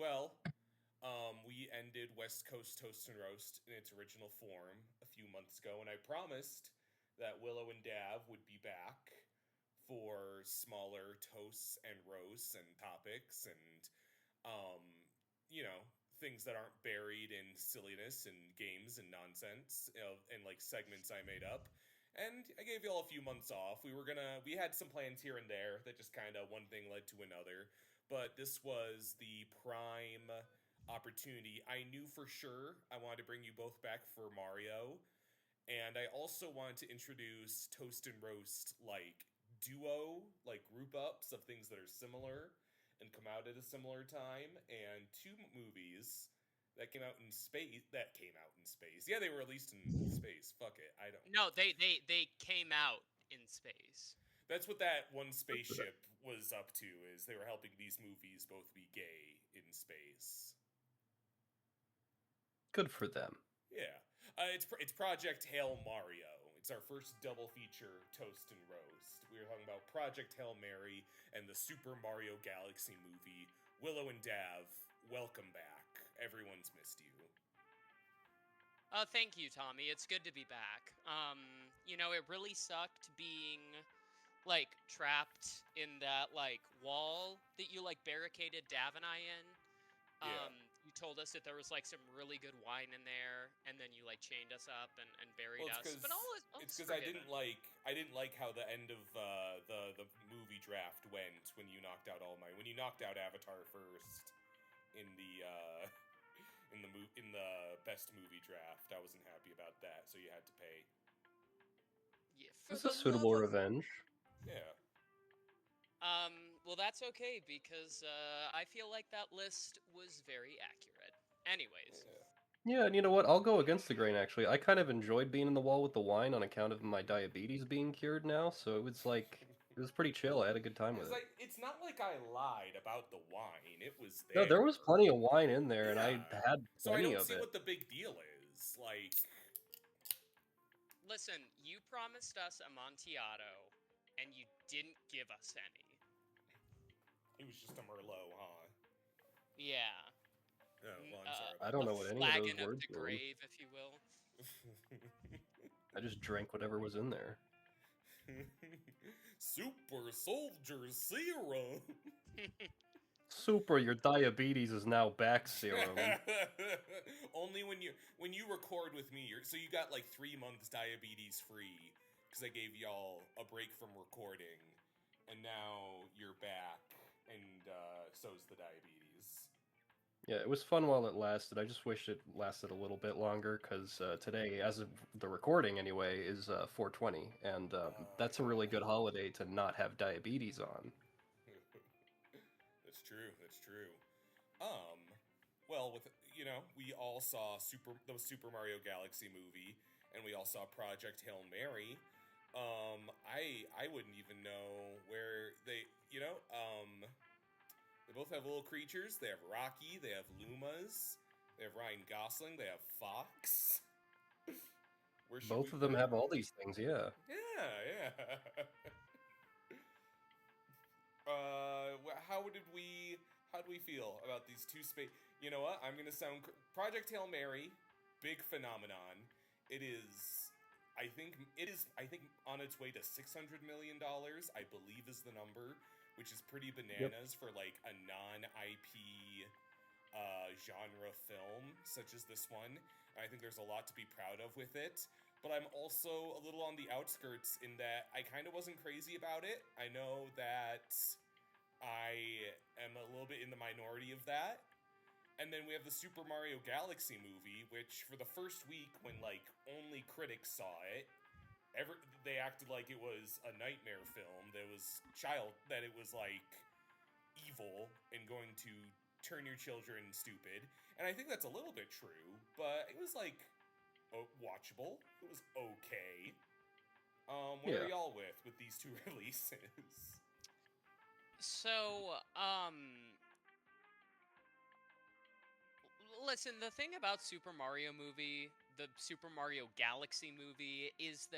Well, we ended West Coast Toast and Roast in its original form a few months ago, and I promised that Willow and Dav would be back for smaller toasts and roasts and topics and, um, you know, things that aren't buried in silliness and games and nonsense, and like segments I made up. And I gave y'all a few months off. We had some plans here and there that just kind of one thing led to another. But this was the prime opportunity. I knew for sure I wanted to bring you both back for Mario, and I also wanted to introduce Toast and Roast like duo, like group ups of things that are similar and come out at a similar time, and two movies that came out in space. Yeah, they were released in space. Fuck it. I don't. No, they came out in space. That's what that one spaceship was up to, is they were helping these movies both be gay in space. Good for them. Yeah, it's Project Hail Mario. It's our first double feature toast and roast. We were talking about Project Hail Mary and the Super Mario Galaxy movie. Willow and Dav, welcome back. Everyone's missed you. Thank you, Tommy. It's good to be back. It really sucked being like trapped in that like wall that you like barricaded Dav and I in. Yeah. You told us that there was like some really good wine in there, and then you like chained us up and buried Well, us. But all it's is because forgiven. I didn't like how the end of the movie draft went when you knocked out when you knocked out Avatar first in the in the best movie draft. I wasn't happy about that, so you had to pay. Yeah, for This is the suitable love of. revenge. Yeah. Well, that's okay because I feel like that list was very accurate. Anyways, Yeah. Yeah, and you know what? I'll go against the grain, actually. I kind of enjoyed being in the wall with the wine on account of my diabetes being cured now, so it was pretty chill. I had a good time with It's it. like it's not like I lied about the wine. It was No, there. there was plenty of wine in there, and I Yeah. had So I plenty don't of see it. what the big deal is. Like, listen, you promised us Amontillado, and you didn't give us any. it was just a Merlot, huh? Yeah. Oh, well, I'm sorry I about don't A know what any of those flagon of words the mean. grave, if you will. I just drank whatever was in there. Super Soldier Serum. Super, your diabetes is now back serum. Only when you record with me, so you got like 3 months diabetes free because I gave y'all a break from recording, and now you're back, and so's the diabetes. Yeah, it was fun while it lasted. I just wish it lasted a little bit longer because today, as of the recording anyway, is 420, and that's a really good Yeah. holiday to not have diabetes on. That's true. That's true. Um, well, with we all saw the Super Mario Galaxy movie, and we all saw Project Hail Mary. I wouldn't even know where they both have little creatures. They have Rocky. They have Lumas. They have Ryan Gosling. They have Fox. Where should we Both of them put have them? all these things, yeah. Yeah, yeah. How did we? How do we feel about these two space? You know what? I'm gonna sound Project Hail Mary, big phenomenon. It is. I think on its way to $600 million. I believe is the number, which is pretty Yep. bananas for like a non-IP genre film such as this one. I think there's a lot to be proud of with it. But I'm also a little on the outskirts in that I kind of wasn't crazy about it. I know that I am a little bit in the minority of that. And then we have the Super Mario Galaxy movie, which for the first week, when like only critics saw it, they acted like it was a nightmare film. That it was like evil and going to turn your children stupid. And I think that's a little bit true, but it was like watchable. It was okay. Where are Yeah. y'all with these two releases? So, listen, the thing about the Super Mario Galaxy movie, is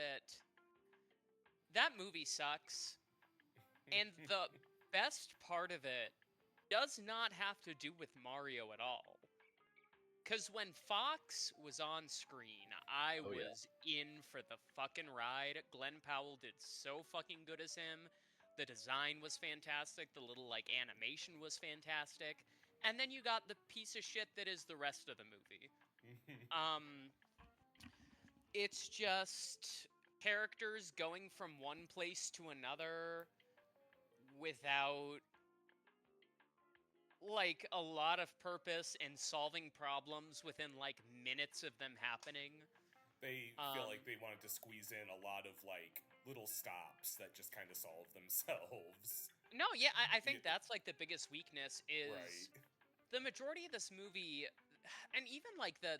that movie sucks. And the best part of it does not have to do with Mario at all. Because when Fox was on screen, I Oh, yeah. was in for the fucking ride. Glenn Powell did so fucking good as him. The design was fantastic. The little, like, animation was fantastic. And then you got the piece of shit that is the rest of the movie. Um, it's just characters going from one place to another without like a lot of purpose and solving problems within like minutes of them happening. They feel like they wanted to squeeze in a lot of like little stops that just kind of solve themselves. No, yeah, I think Yeah, that's like the biggest weakness is right. the majority of this movie, and even like the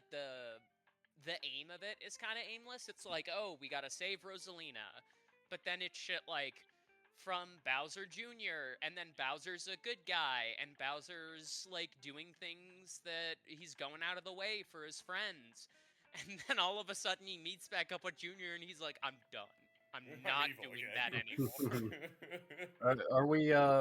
aim of it is kind of aimless. It's like, oh, we gotta save Rosalina, but then it's shit like from Bowser Jr. and then Bowser's a good guy and Bowser's like doing things that he's going out of the way for his friends. And then all of a sudden he meets back up with Junior and he's like, I'm done. I'm not evil doing again. that anymore.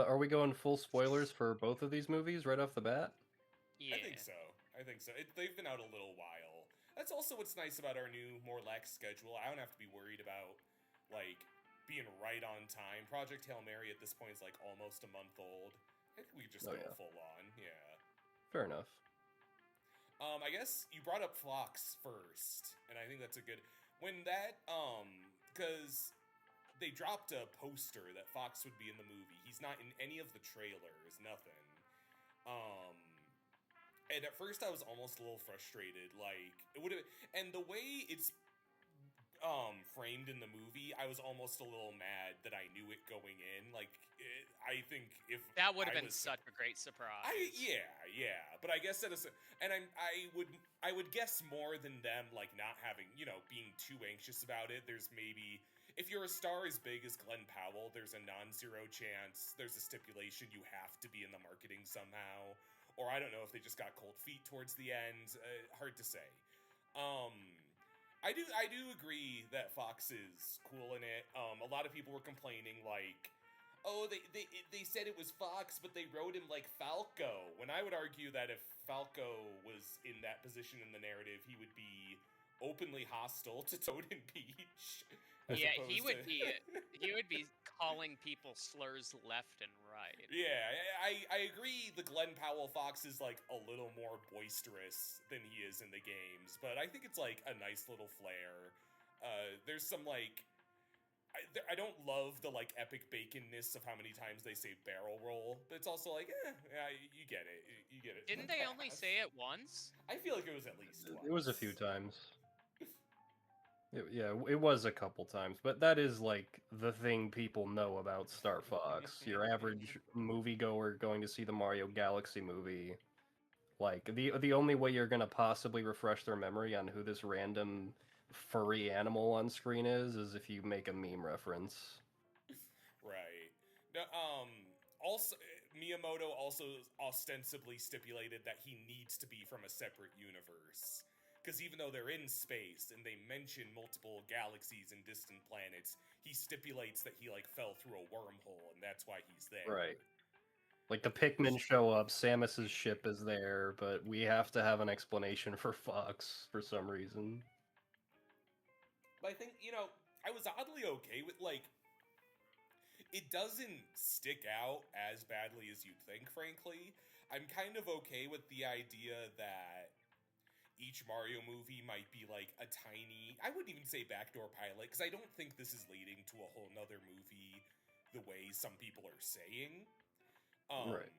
Are we going full spoilers for both of these movies right off the bat? I Yeah. think so. I think so. They've been out a little while. That's also what's nice about our new, more lax schedule. I don't have to be worried about, like, being right on time. Project Hail Mary at this point is, like, almost a month old. I think we could just Oh, go yeah. full on. Yeah. Fair enough. I guess you brought up Fox first, and I think that's a good... When that, because they dropped a poster that Fox would be in the movie. He's not in any of the trailers, nothing. And at first I was almost a little frustrated, like, it would have... And the way it's framed in the movie, I was almost a little mad that I knew it going in. Like, I think if That would have I been was such a great surprise. yeah, but I guess I would guess more than them like not having, being too anxious about it. There's maybe if you're a star as big as Glenn Powell, there's a non-zero chance. There's a stipulation you have to be in the marketing somehow, or I don't know if they just got cold feet towards the end. Hard to say. I do agree that Fox is cool in it. A lot of people were complaining like, oh, they said it was Fox, but they wrote him like Falco. When I would argue that if Falco was in that position in the narrative, he would be openly hostile to Toad and Peach. Yeah, he would be calling people slurs left and right. Yeah, I agree. The Glenn Powell Fox is like a little more boisterous than he is in the games, but I think it's like a nice little flair. There's some like I don't love the like epic baconness of how many times they say barrel roll, but it's also like, yeah, you get it. You get it. Didn't they only say it once? I feel like it was at least twice. It was a few times. It was a couple times, but that is like the thing people know about Star Fox. Your average moviegoer going to see the Mario Galaxy movie, like the only way you're gonna possibly refresh their memory on who this random furry animal on screen is if you make a meme reference. Right. No, also, Miyamoto also ostensibly stipulated that he needs to be from a separate universe. Because even though they're in space and they mention multiple galaxies and distant planets, he stipulates that he like fell through a wormhole and that's why he's there. Right. Like the Pikmin show up, Samus's ship is there, but we have to have an explanation for Fox for some reason. But I think, I was oddly okay with like it doesn't stick out as badly as you'd think, frankly. I'm kind of okay with the idea that each Mario movie might be like a tiny, I wouldn't even say backdoor pilot, because I don't think this is leading to a whole nother movie the way some people are saying. Right.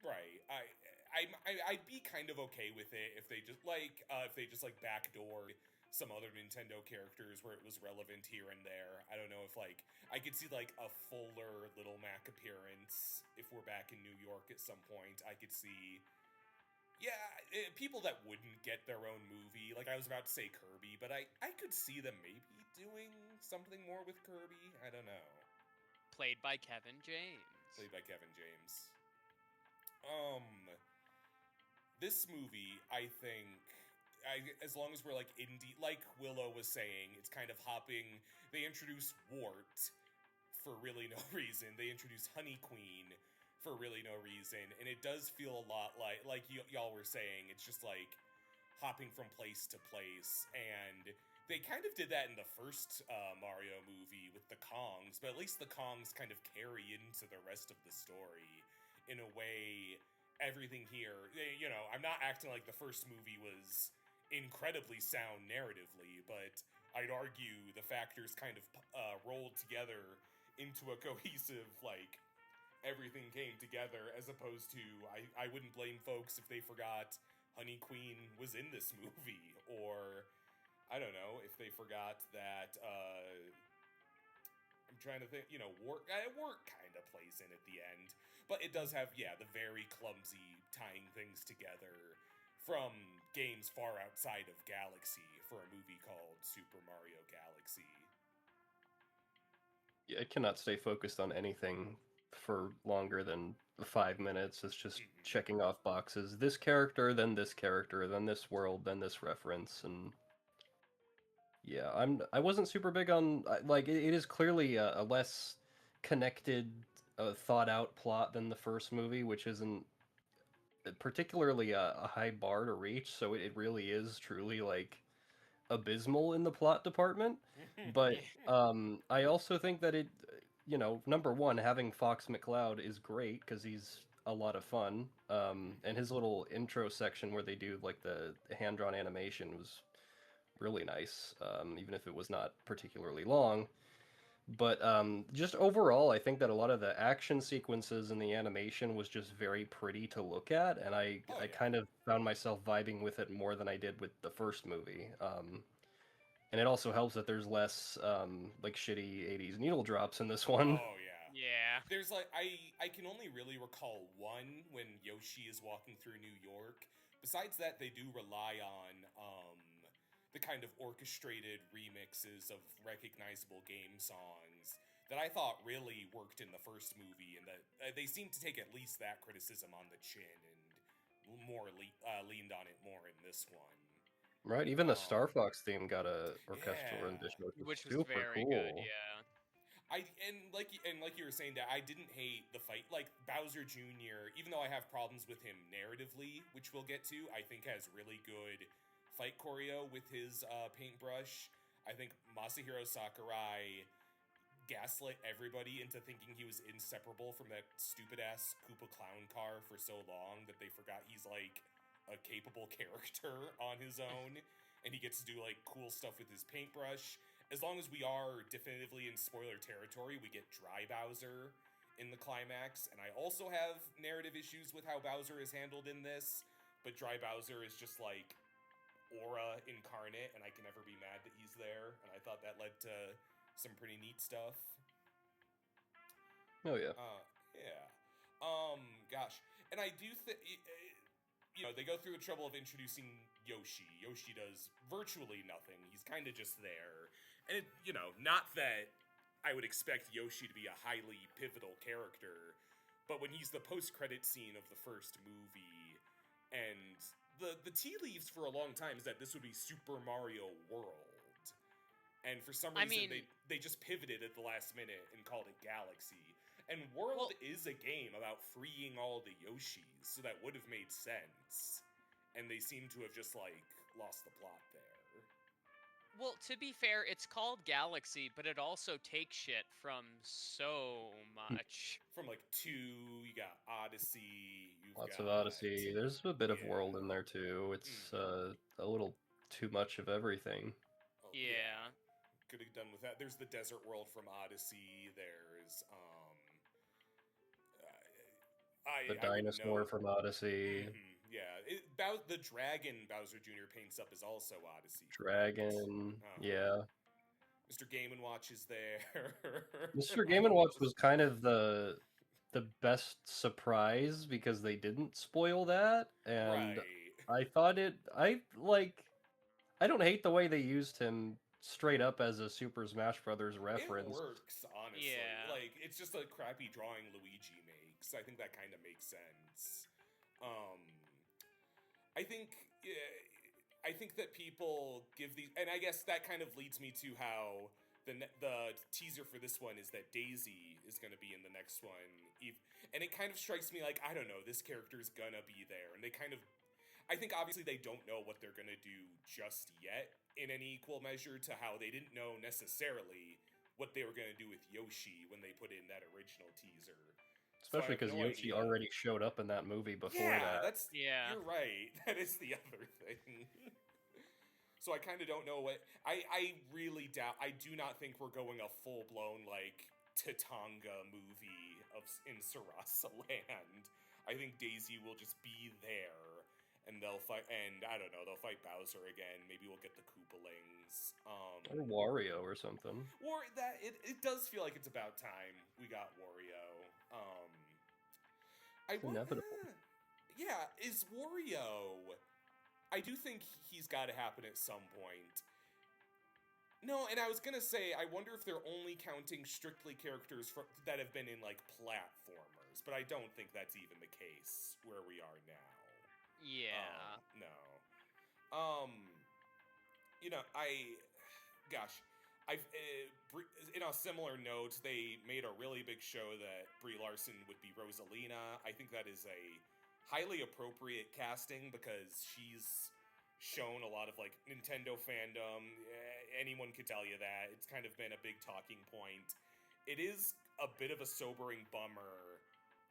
Right. I'd be kind of okay with it if they just like backdoor some other Nintendo characters where it was relevant here and there. I don't know if like I could see like a fuller Little Mac appearance if we're back in New York at some point. I could see people that wouldn't get their own movie. Like I was about to say Kirby, but I could see them maybe doing something more with Kirby. I don't know. Played by Kevin James. Played by Kevin James. This movie, I think, as long as we're like indie, like Willow was saying, it's kind of hopping. They introduce Wart for really no reason. They introduce Honey Queen for really no reason, and it does feel a lot like y'all were saying. It's just like hopping from place to place, and they kind of did that in the first Mario movie with the Kongs, but at least the Kongs kind of carry into the rest of the story in a way. Everything here, I'm not acting like the first movie was incredibly sound narratively, but I'd argue the factors kind of rolled together into a cohesive, like, everything came together, as opposed to, I wouldn't blame folks if they forgot Honey Queen was in this movie, or, I don't know, if they forgot that, I'm trying to think, work kind of plays in at the end, but it does have, the very clumsy tying things together from games far outside of Galaxy for a movie called Super Mario Galaxy. Yeah, it cannot stay focused on anything for longer than 5 minutes. It's just checking off boxes. This character, then this world, then this reference, and yeah, I wasn't super big on like it is clearly a less connected, thought out plot than the first movie, which isn't particularly a high bar to reach. So it really is truly like abysmal in the plot department. But I also think that number one, having Fox McCloud is great because he's a lot of fun. And his little intro section where they do like the hand drawn animation was really nice, even if it was not particularly long. But just overall, I think that a lot of the action sequences and the animation was just very pretty to look at, and I kind of found myself vibing with it more than I did with the first movie. And it also helps that there's less like shitty 80s needle drops in this one. Oh yeah. Yeah. There's like I can only really recall one when Yoshi is walking through New York. Besides that, they do rely on the kind of orchestrated remixes of recognizable game songs that I thought really worked in the first movie, and that they seem to take at least that criticism on the chin and more leaned on it more in this one. Right, even the Star Fox theme got a orchestral Yeah. rendition, which was Which was super very good, cool. yeah. Like you were saying, that I didn't hate the fight. Like Bowser Jr., even though I have problems with him narratively, which we'll get to, I think has really good fight choreo with his paintbrush. I think Masahiro Sakurai gaslit everybody into thinking he was inseparable from that stupid ass Koopa clown car for so long that they forgot he's like a capable character on his own, and he gets to do like cool stuff with his paintbrush. As long as we are definitively in spoiler territory, we get Dry Bowser in the climax, and I also have narrative issues with how Bowser is handled in this, but Dry Bowser is just like aura incarnate, and I can never be mad that he's there, and I thought that led to some pretty neat stuff. Oh yeah. Yeah. Gosh. And I do think, they go through the trouble of introducing Yoshi. Yoshi does virtually nothing. He's kind of just there. And, not that I would expect Yoshi to be a highly pivotal character, but when he's the post-credit scene of the first movie, and the tea leaves for a long time is that this would be Super Mario World. And for some reason, they just pivoted at the last minute and called it Galaxy. And World is a game about freeing all the Yoshis, so that would have made sense. And they seem to have just, like, lost the plot there. Well, to be fair, it's called Galaxy, but it also takes shit from so much. From, like, 2, you got Odyssey, Lots of Odyssey. There's a bit of World in there, too. It's a little too much of everything. Oh, yeah. Could have done with that. There's the desert world from Odyssey. There's, the dinosaur from Odyssey. Mm-hmm. Yeah, the dragon Bowser Jr. paints up is also Odyssey. Dragon, yeah. Mr. Game & Watch is there. Mr. Game & Watch was kind of the best surprise because they didn't spoil that, and I thought I don't hate the way they used him straight up as a Super Smash Brothers reference. It works, honestly. Yeah. Like, it's just a crappy drawing Luigi makes. I think that kind of makes sense. I think that people give these, and I guess that kind of leads me to how the teaser for this one is that Daisy is going to be in the next one, and it kind of strikes me like, I don't know, this character's gonna be there, and they kind of, I think obviously they don't know what they're gonna do just yet in any equal measure to how they didn't know necessarily what they were gonna do with Yoshi when they put in that original teaser. Especially because Yoshi already showed up in that movie before that. You're right. That is the other thing. So I kind of don't know what... I really doubt... I do not think we're going a full-blown, like, Tatanga movie in Sarasa Land. I think Daisy will just be there, and they'll fight... And, I don't know, they'll fight Bowser again. Maybe we'll get the Koopalings. Or Wario or something. It does feel like it's about time we got Wario. It's inevitable. Yeah, is Wario... I do think he's got to happen at some point. No, and I was gonna say, I wonder if they're only counting strictly characters that have been in, like, platformers, but I don't think that's even the case where we are now. Yeah. No. You know, in a similar note, they made a really big show that Brie Larson would be Rosalina. I think that is a highly appropriate casting because she's shown a lot of, like, Nintendo fandom. Anyone could tell you that. It's kind of been a big talking point. It is a bit of a sobering bummer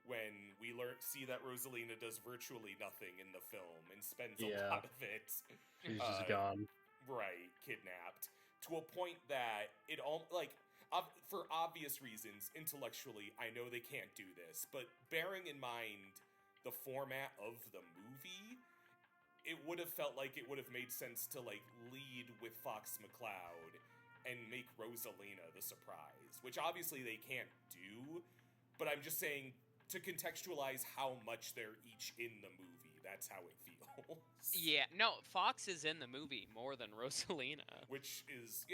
when we see that Rosalina does virtually nothing in the film and spends a lot of it. She's just gone. Right, kidnapped. To a point that it all, like, for obvious reasons, intellectually, I know they can't do this, but bearing in mind the format of the movie, it would have felt like it would have made sense to, like, lead with Fox McCloud and make Rosalina the surprise, which obviously they can't do, but I'm just saying to contextualize how much they're each in the movie, that's how it feels. Yeah, no, Fox is in the movie more than Rosalina. Which is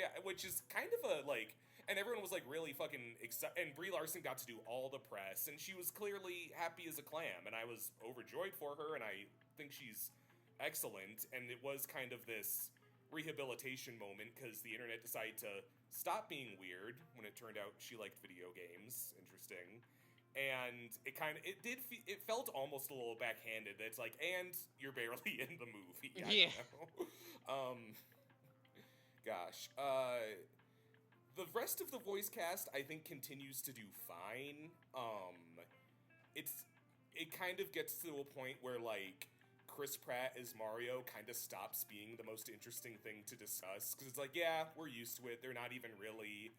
kind of a, like, and everyone was, like, really fucking excited, and Brie Larson got to do all the press, and she was clearly happy as a clam, and I was overjoyed for her, and I think she's excellent, and it was kind of this rehabilitation moment, because the internet decided to stop being weird when it turned out she liked video games. Interesting. And it felt almost a little backhanded. That it's like, and you're barely in the movie. I don't know. Gosh. The rest of the voice cast, I think, continues to do fine. It kind of gets to a point where, like, Chris Pratt as Mario kind of stops being the most interesting thing to discuss. Because it's like, yeah, we're used to it. They're not even really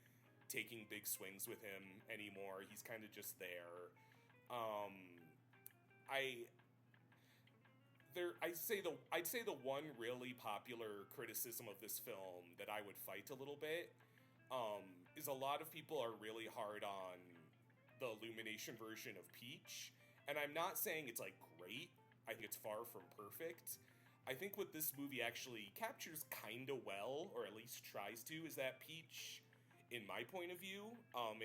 taking big swings with him anymore. He's kind of just there. I'd say the one really popular criticism of this film that I would fight a little bit is a lot of people are really hard on the Illumination version of Peach, and I'm not saying it's, like, great. I think it's far from perfect. I think what this movie actually captures kind of well, or at least tries to, is that Peach, in my point of view,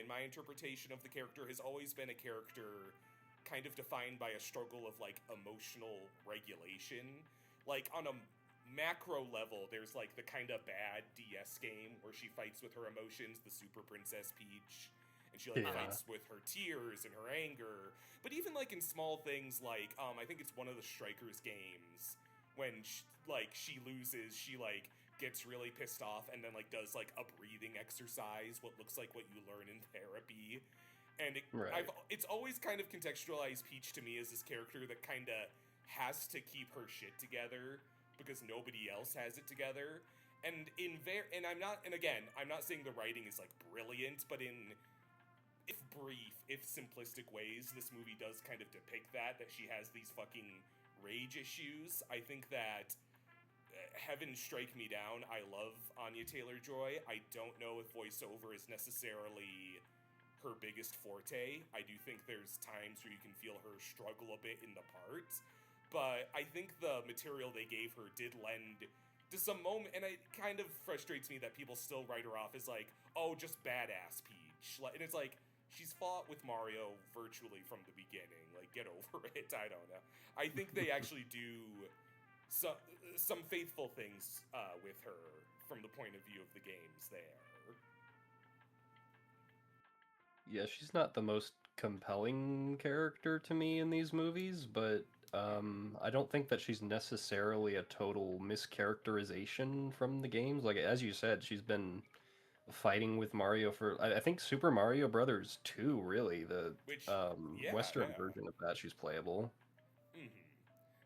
in my interpretation of the character, has always been a character kind of defined by a struggle of, like, emotional regulation. Like, on a macro level, there's, like, the kind of bad DS game where she fights with her emotions, the Super Princess Peach, and she, like, fights with her tears and her anger. But even, like, in small things, like, I think it's one of the Strikers games, when, she loses, she, like, gets really pissed off and then, like, does, like, a breathing exercise, what looks like what you learn in therapy. And it's always kind of contextualized Peach to me as this character that kind of has to keep her shit together because nobody else has it together. And I'm not saying the writing is, like, brilliant, but in if simplistic ways, this movie does kind of depict that she has these fucking rage issues. I think that Heaven Strike Me Down, I love Anya Taylor-Joy. I don't know if voiceover is necessarily her biggest forte. I do think there's times where you can feel her struggle a bit in the part, but I think the material they gave her did lend to some moment, and it kind of frustrates me that people still write her off as, like, oh, just badass Peach. And it's like, she's fought with Mario virtually from the beginning. Like, get over it. I don't know. I think they actually do some faithful things with her from the point of view of the games there. yeah, she's not the most compelling character to me in these movies, but I don't think that she's necessarily a total mischaracterization from the games. Like as you said, she's been fighting with Mario for I think Super Mario Brothers 2, really, the Which, yeah, Western yeah. version of that she's playable.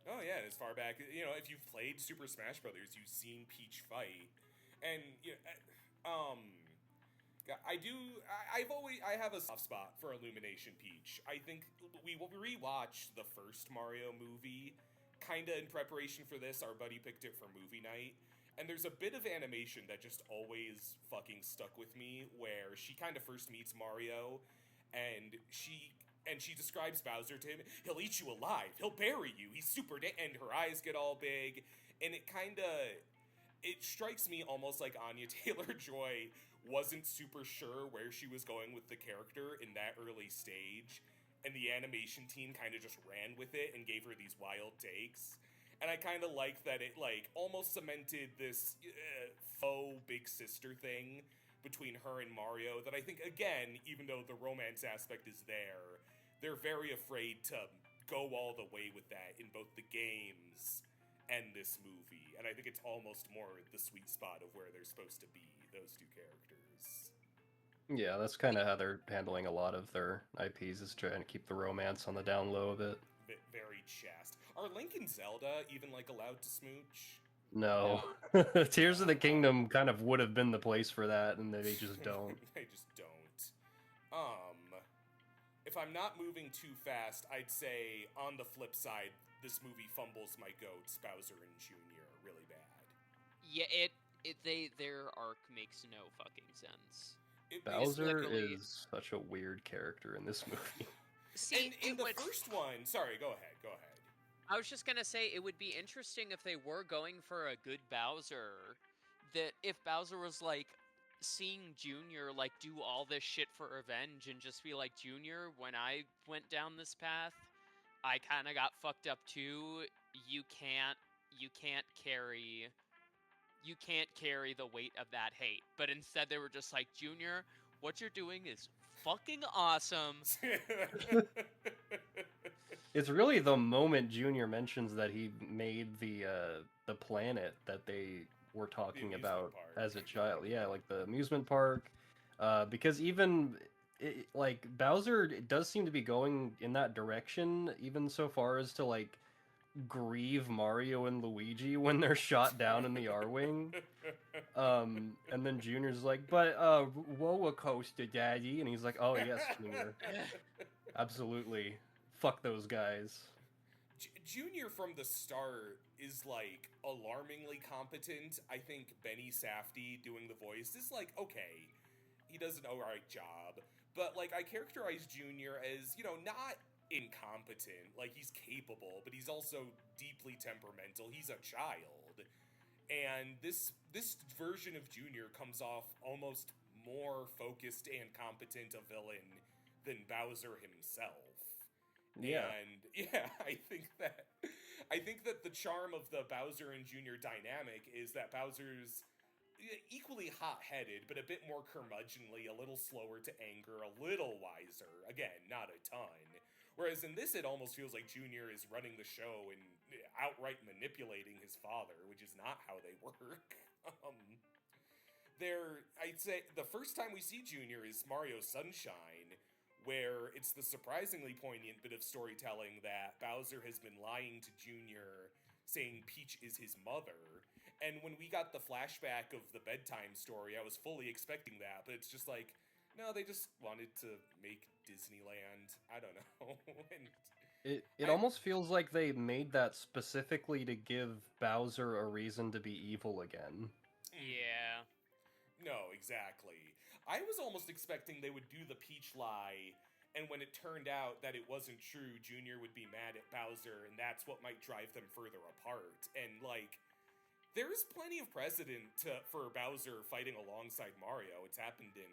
Oh yeah, and as far back, if you've played Super Smash Brothers, you've seen Peach fight, and I do. I have a soft spot for Illumination Peach. I think we rewatched the first Mario movie, kinda in preparation for this. Our buddy picked it for movie night, and there's a bit of animation that just always fucking stuck with me, where she kind of first meets Mario, and she describes Bowser to him. He'll eat you alive. He'll bury you. He's super and her eyes get all big, and it strikes me almost like Anya Taylor-Joy wasn't super sure where she was going with the character in that early stage, and the animation team kind of just ran with it and gave her these wild takes. And I kind of like that it like almost cemented this faux big sister thing between her and Mario that I think, again, even though the romance aspect is there, they're very afraid to go all the way with that in both the games and this movie. And I think it's almost more the sweet spot of where they're supposed to be, those two characters. Yeah, that's kind of how they're handling a lot of their IPs, is trying to keep the romance on the down low a bit. Very chaste. Are Link and Zelda even like allowed to smooch? No. Tears of the Kingdom kind of would have been the place for that, and they just don't. They just don't. If I'm not moving too fast, I'd say on the flip side, this movie fumbles my goats, Bowser and Jr. really bad. Yeah, their arc makes no fucking sense. Bowser is such a weird character in this movie. See, in the first one, sorry, go ahead. I was just gonna say, it would be interesting if they were going for a good Bowser, that if Bowser was like seeing Junior like do all this shit for revenge and just be like, Junior, when I went down this path, I kind of got fucked up too. You can't carry the weight of that hate. But instead they were just like, Junior, what you're doing is fucking awesome. It's really the moment Junior mentions that he made the planet that they were talking about as a child. Yeah, like the amusement park. Because even like Bowser does seem to be going in that direction, even so far as to like grieve Mario and Luigi when they're shot down in the Arwing. And then Junior's like, but roller coaster, Daddy, and he's like, oh yes, Junior, absolutely. Fuck those guys. Junior from the start is like alarmingly competent. I think Benny Safdie doing the voice is like, okay, he does an alright job. But like I characterize Junior as, not incompetent. Like he's capable, but he's also deeply temperamental. He's a child. And this version of Junior comes off almost more focused and competent a villain than Bowser himself. Yeah. And yeah, I think that the charm of the Bowser and Junior dynamic is that Bowser's equally hot-headed, but a bit more curmudgeonly, a little slower to anger, a little wiser. Again, not a ton. Whereas in this, it almost feels like Junior is running the show and outright manipulating his father, which is not how they work. I'd say the first time we see Junior is Mario Sunshine, where it's the surprisingly poignant bit of storytelling that Bowser has been lying to Junior, saying Peach is his mother. And when we got the flashback of the bedtime story, I was fully expecting that, but it's just like, no, they just wanted to make Disneyland. I don't know. It almost feels like they made that specifically to give Bowser a reason to be evil again. Yeah. No, exactly. I was almost expecting they would do the Peach lie, and when it turned out that it wasn't true, Junior would be mad at Bowser, and that's what might drive them further apart. And, like, there's plenty of precedent for Bowser fighting alongside Mario. It's happened in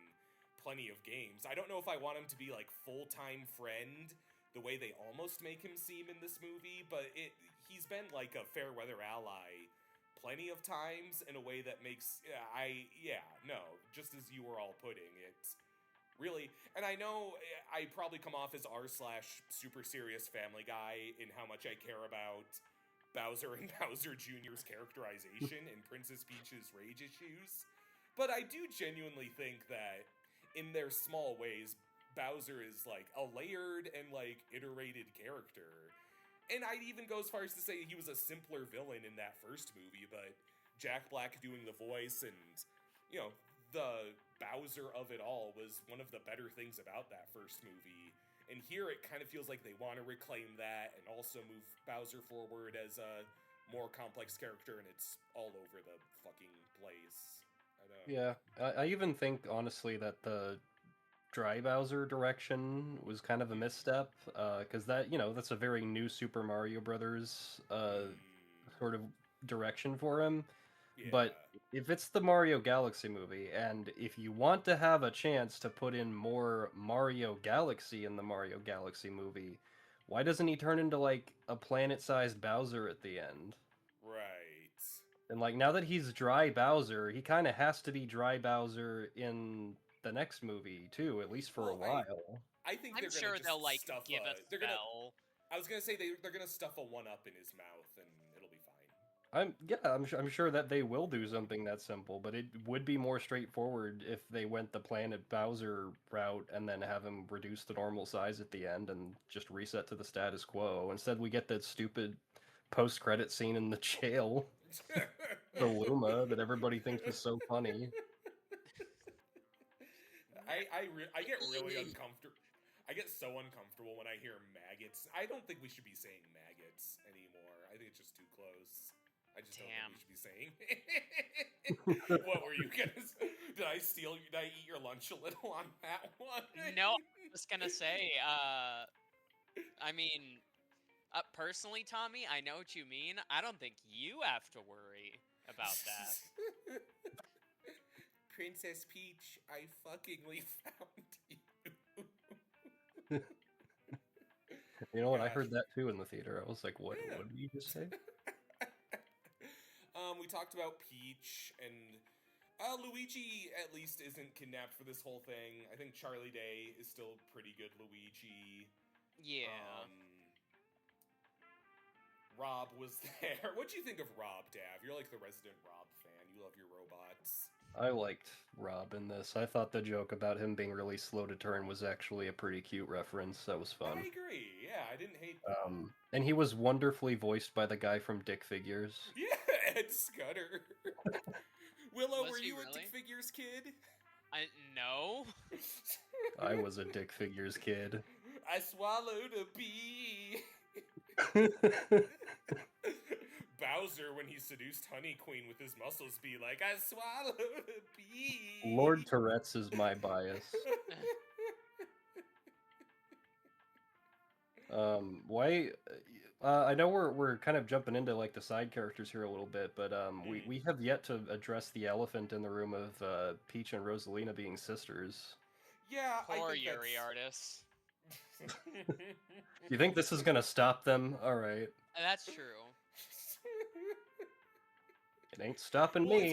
plenty of games. I don't know if I want him to be, like, full-time friend, the way they almost make him seem in this movie, but he's been, like, a fair-weather ally plenty of times in a way that makes just as you were all putting it, really. And I know I probably come off as r/super serious Family Guy in how much I care about Bowser and Bowser Jr.'s characterization in Princess Peach's rage issues. But I do genuinely think that in their small ways, Bowser is like a layered and like iterated character. And I'd even go as far as to say he was a simpler villain in that first movie, but Jack Black doing the voice and, you know, the Bowser of it all was one of the better things about that first movie. And here it kind of feels like they want to reclaim that and also move Bowser forward as a more complex character, and it's all over the fucking place. I don't. Yeah, I even think honestly that the Dry Bowser direction was kind of a misstep, because that's a very new Super Mario Brothers sort of direction for him. Yeah. But if it's the Mario Galaxy movie, and if you want to have a chance to put in more Mario Galaxy in the Mario Galaxy movie, why doesn't he turn into like a planet-sized Bowser at the end? Right. And like now that he's Dry Bowser, he kind of has to be Dry Bowser in the next movie too, at least for a Well, while. I think I'm they're gonna sure just they'll like stuff give a they're gonna spell. I was gonna say they're gonna stuff a one up in his mouth and it'll be fine. I'm sure that they will do something that simple, but it would be more straightforward if they went the Planet Bowser route and then have him reduce the normal size at the end and just reset to the status quo. Instead, we get that stupid post-credit scene in the jail, the Luma that everybody thinks is so funny. I get really uncomfortable. I get so uncomfortable when I hear maggots. I don't think we should be saying maggots anymore. I think it's just too close. I just don't think we should be saying. What were you gonna? Did I steal? Did I eat your lunch a little on that one? No, I was gonna say. I mean, personally, Tommy, I know what you mean. I don't think you have to worry about that. Princess Peach, I fuckingly found you. You know what? I Gosh. heard that too in the theater. I was like, "What? Yeah. What did you just say?" We talked about Peach and Luigi. At least isn't kidnapped for this whole thing. I think Charlie Day is still pretty good Luigi. Yeah. Rob was there. What'd you think of Rob, Dav? You're like the resident Rob fan. You love your robots. I liked Rob in this. I thought the joke about him being really slow to turn was actually a pretty cute reference. That was fun. I agree. Yeah, I didn't hate that. And he was wonderfully voiced by the guy from Dick Figures. Yeah, Ed Scudder. Willow, Was were he you a really? Dick Figures kid? No. I was a Dick Figures kid. I swallowed a bee. Bowser, when he seduced Honey Queen with his muscles, be like, I swallowed a bee. Lord Tourette's is my bias. Why? I know we're kind of jumping into like the side characters here a little bit, but we have yet to address the elephant in the room of Peach and Rosalina being sisters. Yeah, I Poor think Yuri that's... artists. You think this is gonna stop them? All right, That's true. it ain't stopping Well, me.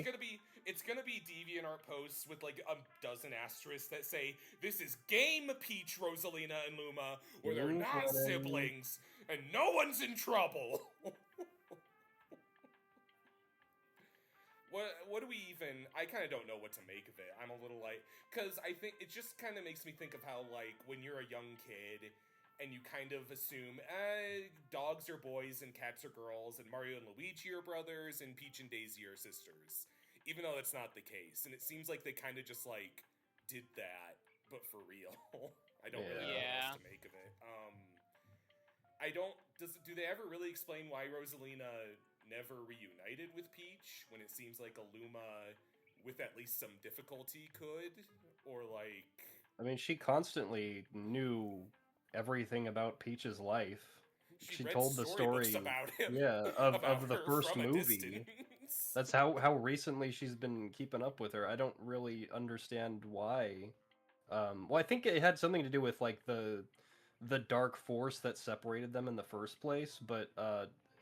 it's gonna be DeviantArt posts with like a dozen asterisks that say this is Game Peach, Rosalina, and Luma, where they're not siblings and no one's in trouble. What do we even... I kind of don't know what to make of it. I'm a little like... Because I think it just kind of makes me think of how, like, when you're a young kid and you kind of assume, dogs are boys and cats are girls and Mario and Luigi are brothers and Peach and Daisy are sisters. Even though that's not the case. And it seems like they kind of just, like, did that, but for real. I don't really know what else to make of it. Do they ever really explain why Rosalina never reunited with Peach when it seems like a Luma with at least some difficulty could? Or like... I mean, she constantly knew everything about Peach's life. She read told the story about him. Yeah, of the her first from a movie. distance. That's how recently she's been keeping up with her. I don't really understand why. Well, I think it had something to do with like the dark force that separated them in the first place, but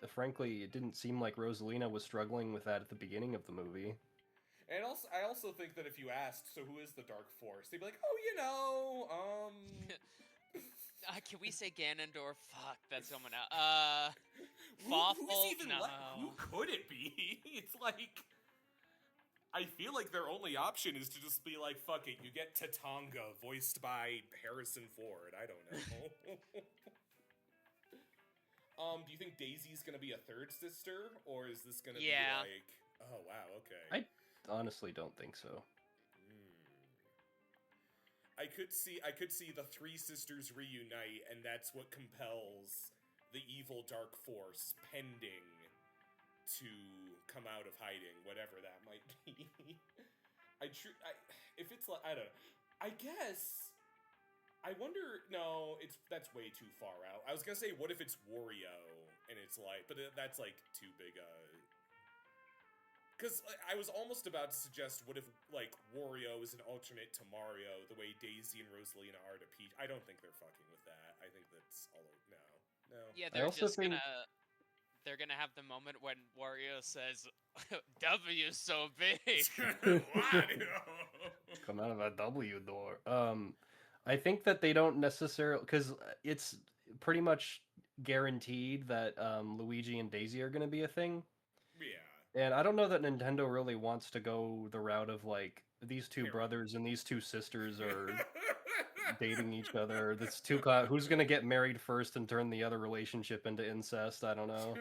frankly, it didn't seem like Rosalina was struggling with that at the beginning of the movie. And also, I also think that if you asked, so who is the Dark Force? They'd be like, oh, Can we say Ganondorf? Fuck, that's someone else. who's Fawful? even left? Who No. could it be? It's like, I feel like their only option is to just be like, fuck it, you get Tatanga, voiced by Harrison Ford. I don't know. Do you think Daisy's gonna be a third sister, or is this gonna be Yeah. like, oh wow, okay. I honestly don't think so. I could see the three sisters reunite, and that's what compels the evil Dark Force pending to come out of hiding, whatever that might be. If it's like, I don't know. I guess I wonder. No, that's way too far out. I was gonna say, what if it's Wario and it's like, but that's like too big a. Because I was almost about to suggest, what if like Wario is an alternate to Mario, the way Daisy and Rosalina are to Peach? I don't think they're fucking with that. I think that's all. No. Yeah, I also think they're gonna have the moment when Wario says, "W's so big." come out of a W door. I think that they don't necessarily, because it's pretty much guaranteed that Luigi and Daisy are going to be a thing. Yeah. And I don't know that Nintendo really wants to go the route of like these two brothers and these two sisters are dating each other. That's too who's going to get married first and turn the other relationship into incest? I don't know.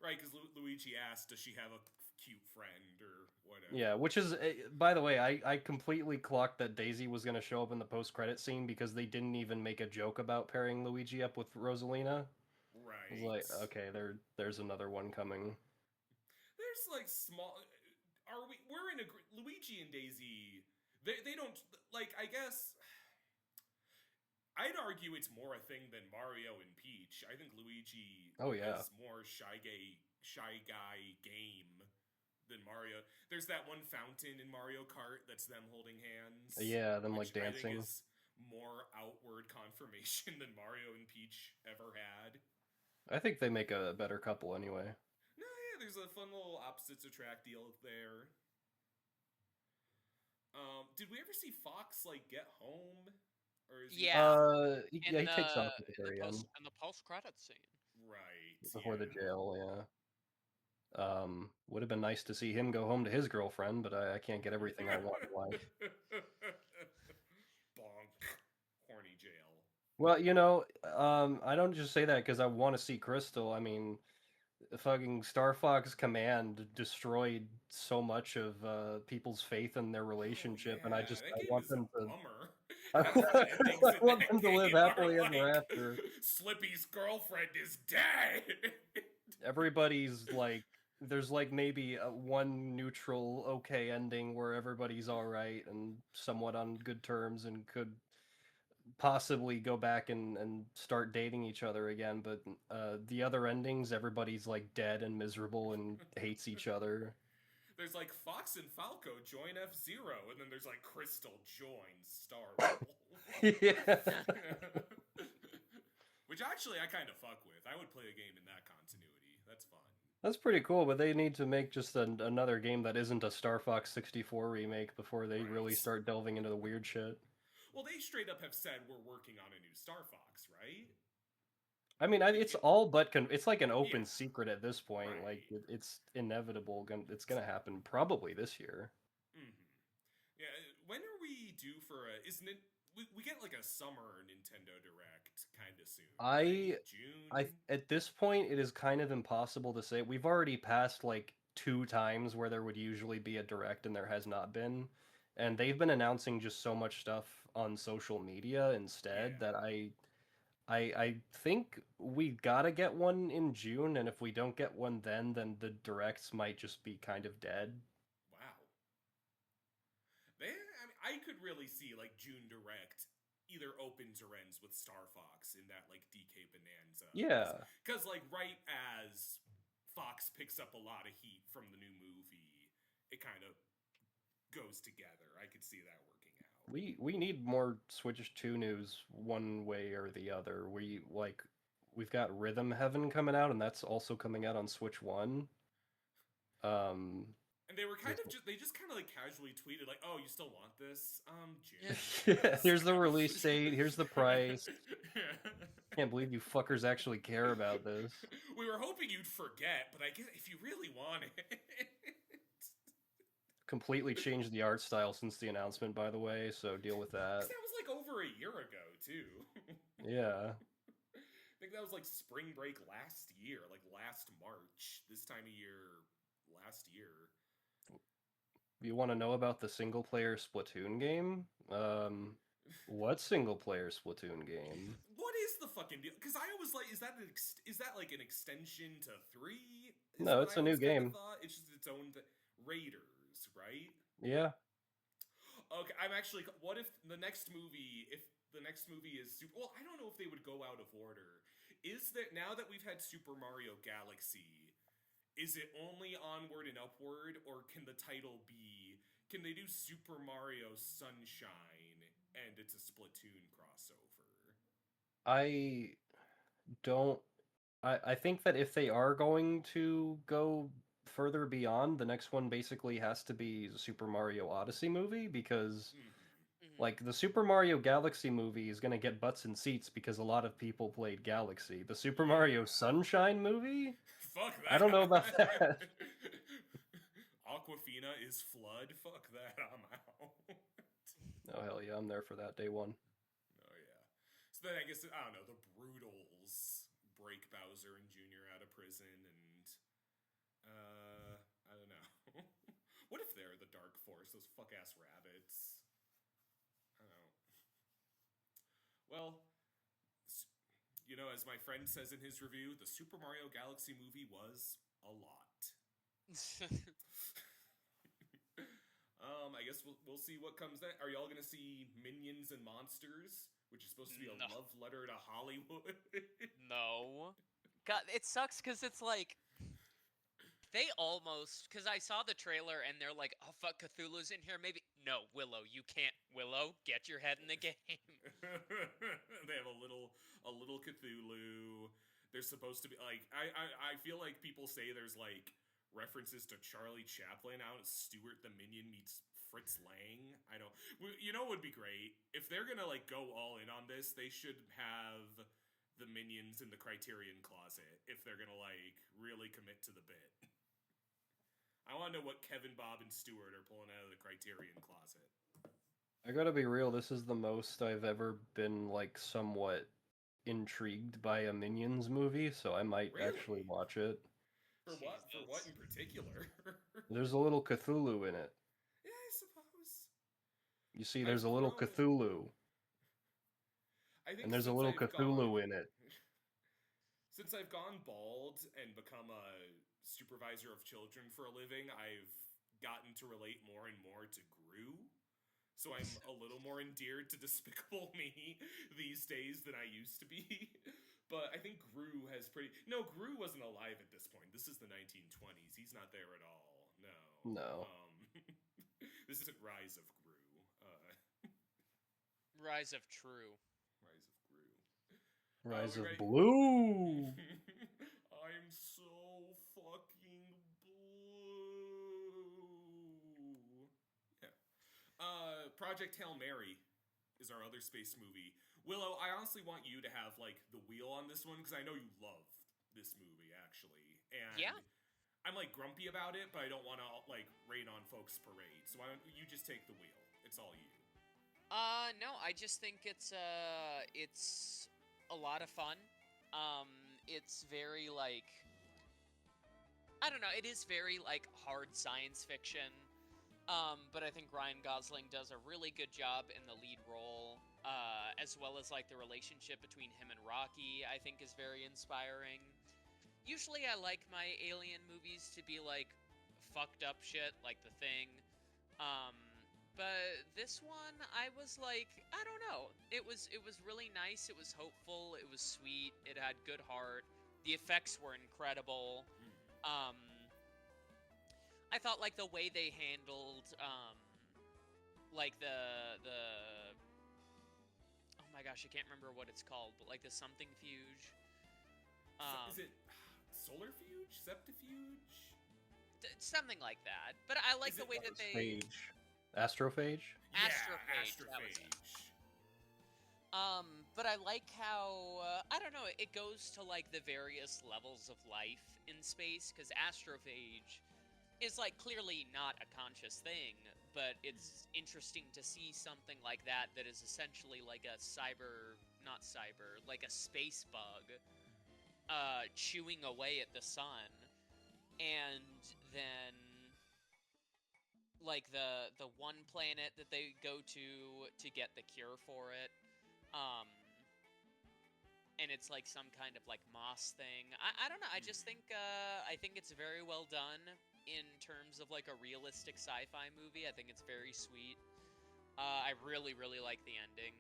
Right, because Luigi asked, does she have a cute friend or whatever? Yeah, which is, by the way, I completely clocked that Daisy was going to show up in the post-credit scene because they didn't even make a joke about pairing Luigi up with Rosalina. Right. I was like, okay, there's another one coming. There's like small. We're in a Luigi and Daisy. They don't like. I guess I'd argue it's more a thing than Mario and Peach. I think Luigi has more shy guy game than Mario. There's that one fountain in Mario Kart that's them holding hands. Yeah, them like dancing. I think is more outward confirmation than Mario and Peach ever had. I think they make a better couple anyway. No, yeah, there's a fun little opposites attract deal there. Did we ever see Fox like get home? Or is he he takes off at the very end. In the post-credit scene. Right. Before the jail, yeah. Would have been nice to see him go home to his girlfriend, but I can't get everything I want in life. Bonk. Horny jail. Well, I don't just say that because I want to see Crystal. I mean, fucking Star Fox Command destroyed so much of people's faith in their relationship, and I want them to. I want them to live happily ever after. Slippy's girlfriend is dead. Everybody's like, there's like maybe one neutral, okay ending where everybody's all right and somewhat on good terms and could possibly go back and start dating each other again, but the other endings, everybody's like dead and miserable and hates each other. There's like Fox and Falco join F-Zero, and then there's like Crystal joins Star Wolf. Yeah. Which actually I kind of fuck with. I would play a game in that continuity. That's fun. That's pretty cool, but they need to make just another game that isn't a Star Fox 64 remake before they really start delving into the weird shit. Well, they straight up have said we're working on a new Star Fox, right? I mean, it's all but it's like an open secret at this point. Right. Like it's inevitable. It's gonna happen probably this year. Mm-hmm. Yeah. When are we due for a? Isn't it? We get like a summer Nintendo Direct kind of soon. June. At this point, it is kind of impossible to say. We've already passed like 2 times where there would usually be a Direct and there has not been, and they've been announcing just so much stuff on social media instead that I think we gotta get one in June, and if we don't get one then the Directs might just be kind of dead. Wow. I could really see like June Direct either opens or ends with Star Fox in that like DK Bonanza. Yeah. Because like right as Fox picks up a lot of heat from the new movie, it kind of goes together. I could see that working out. We need more Switch 2 news one way or the other. We've got Rhythm Heaven coming out, and that's also coming out on Switch 1. And they were they just kind of like casually tweeted like, "Oh, you still want this? Jim." Here's the release date. Here's the price. Can't believe you fuckers actually care about this. We were hoping you'd forget, but I guess if you really want it. Completely changed the art style since the announcement, by the way, so deal with that. That was like over a year ago, too. Yeah. I think that was like spring break last year, like last March. This time of year, last year. You want to know about the single-player Splatoon game? What single-player Splatoon game? What is the fucking deal? Because I was like, is that like an extension to 3? No, it's a new game. It's just its own Raiders, right? Yeah. Okay, I'm actually. What if the next movie? If the next movie is super. Well, I don't know if they would go out of order. Is that now that we've had Super Mario Galaxy? Is it only onward and upward, or can the title be? Can they do Super Mario Sunshine and it's a Splatoon crossover? I don't. I think that if they are going to go further beyond, the next one basically has to be the Super Mario Odyssey movie because. Like, the Super Mario Galaxy movie is gonna get butts in seats because a lot of people played Galaxy. The Super Mario Sunshine movie? Fuck that. I don't know about that. Aquafina is Flood? Fuck that, I'm out. Oh, hell yeah, I'm there for that day one. Oh, yeah. So then I guess, I don't know, the Brutals break Bowser and Jr. out of prison and, I don't know. What if they're the Dark Force, those fuck-ass rabbits? Well, you know, as my friend says in his review, the Super Mario Galaxy movie was a lot. I guess we'll see what comes next. Are y'all gonna see Minions and Monsters, which is supposed to be a love letter to Hollywood? No. God, it sucks because it's like they almost, because I saw the trailer and they're like, oh fuck, Cthulhu's in here. Maybe no, Willow, you can't. Willow, get your head in the game. They have a little Cthulhu. There's supposed to be like I feel like people say there's like references to Charlie Chaplin out as Stuart the Minion meets Fritz Lang. I don't. You know what would be great if they're gonna like go all in on this. They should have the Minions in the Criterion Closet if they're gonna like really commit to the bit. I want to know what Kevin, Bob, and Stuart are pulling out of the Criterion Closet. I gotta be real, this is the most I've ever been, like, somewhat intrigued by a Minions movie, so I might actually watch it. For what? For what in particular? There's a little Cthulhu in it. Yeah, I suppose. You see, there's a little Cthulhu. And there's a little Cthulhu in it. Since I've gone bald and become a supervisor of children for a living, I've gotten to relate more and more to Gru. So I'm a little more endeared to Despicable Me these days than I used to be. But I think Gru has No, Gru wasn't alive at this point. This is the 1920s. He's not there at all. No. No. This isn't Rise of Gru. Rise of True. Rise of Blue! I'm so fucking blue. Yeah. Project Hail Mary is our other space movie. Willow, I honestly want you to have, like, the wheel on this one, because I know you love this movie, actually. And yeah. I'm, like, grumpy about it, but I don't want to, like, rain on folks' parade. So why don't you just take the wheel? It's all you. No, I just think it's a lot of fun. It's very, like, I don't know, it is very, like, hard science fiction. But I think Ryan Gosling does a really good job in the lead role, as well as, like, the relationship between him and Rocky, I think is very inspiring. Usually I like my alien movies to be, like, fucked up shit, like The Thing. But this one, I was like, I don't know. It was really nice. It was hopeful. It was sweet. It had good heart. The effects were incredible. I thought, like, the way they handled, like, the oh my gosh, I can't remember what it's called, but, like, the something fuge. Is it Solarfuge? Septifuge? something like that. But I like Is the it way that they Astrophage. Yeah, Astrophage. That was it. Astrophage. But I like how I don't know. It goes to like the various levels of life in space because Astrophage is like clearly not a conscious thing, but it's interesting to see something like that that is essentially like a not cyber, like a space bug, chewing away at the sun, and then like the one planet that they go to get the cure for it, um, and it's like some kind of like moss thing. I don't know. I just think I think it's very well done in terms of like a realistic sci-fi movie. I think it's very sweet. I really like the ending.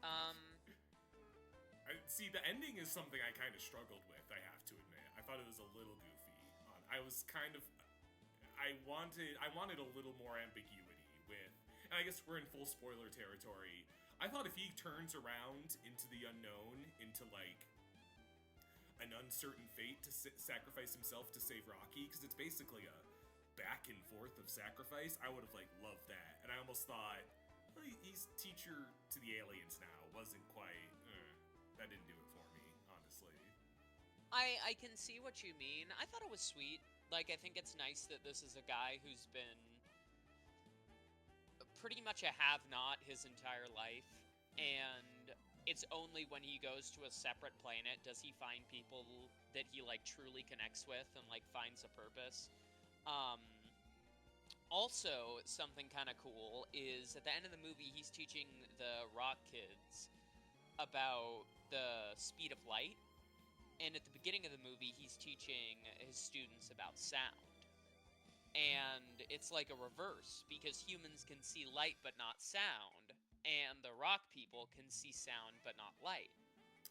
I see the ending is something I kind of struggled with. I have to admit, I thought it was a little goofy. I was kind of, I wanted a little more ambiguity with, and I guess we're in full spoiler territory. I thought if he turns around into the unknown, into like an uncertain fate to sacrifice himself to save Rocky, because it's basically a back and forth of sacrifice, I would have like loved that. And I almost thought, well, he's teacher to the aliens now. Wasn't quite. That didn't do it for me, honestly. I can see what you mean. I thought it was sweet. Like, I think it's nice that this is a guy who's been pretty much a have-not his entire life, and it's only when he goes to a separate planet does he find people that he, like, truly connects with and, like, finds a purpose. Also, something kind of cool is at the end of the movie, he's teaching the rock kids about the speed of light, and at the beginning of the movie, he's teaching his students about sound. And it's like a reverse, because humans can see light but not sound, and the rock people can see sound but not light.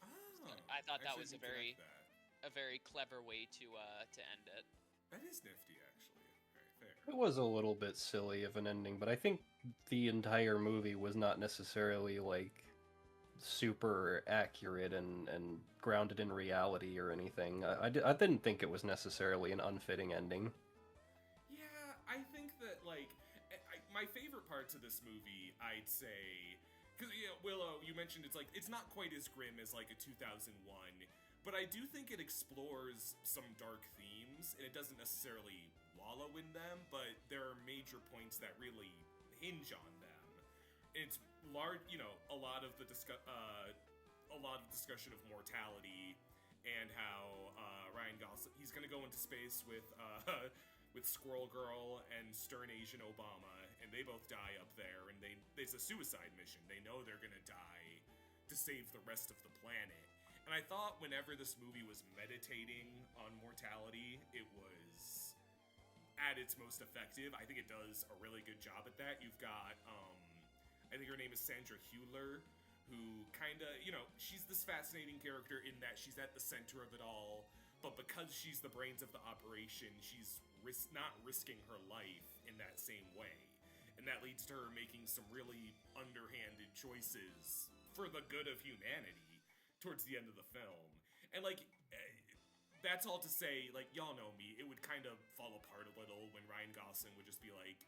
Oh, So I thought that was a very clever way to end it. That is nifty, actually. Very fair. It was a little bit silly of an ending, but I think the entire movie was not necessarily like super accurate and grounded in reality or anything. I didn't think it was necessarily an unfitting ending. Yeah, I think that, like, my favorite parts of this movie, I'd say, because, Willow, you mentioned it's not quite as grim as, like, a 2001, but I do think it explores some dark themes, and it doesn't necessarily wallow in them, but there are major points that really hinge on them. It's large, a lot of discussion of mortality and how Ryan Gosling, he's gonna go into space with Squirrel Girl and Stern Asian Obama, and they both die up there, and it's a suicide mission. They know they're gonna die to save the rest of the planet. And I thought whenever this movie was meditating on mortality, it was at its most effective. I think it does a really good job at that. You've got, I think her name is Sandra Hüller, who kind of, she's this fascinating character in that she's at the center of it all, but because she's the brains of the operation, she's not risking her life in that same way. And that leads to her making some really underhanded choices for the good of humanity towards the end of the film. And, like, that's all to say, like, y'all know me, it would kind of fall apart a little when Ryan Gosling would just be, like,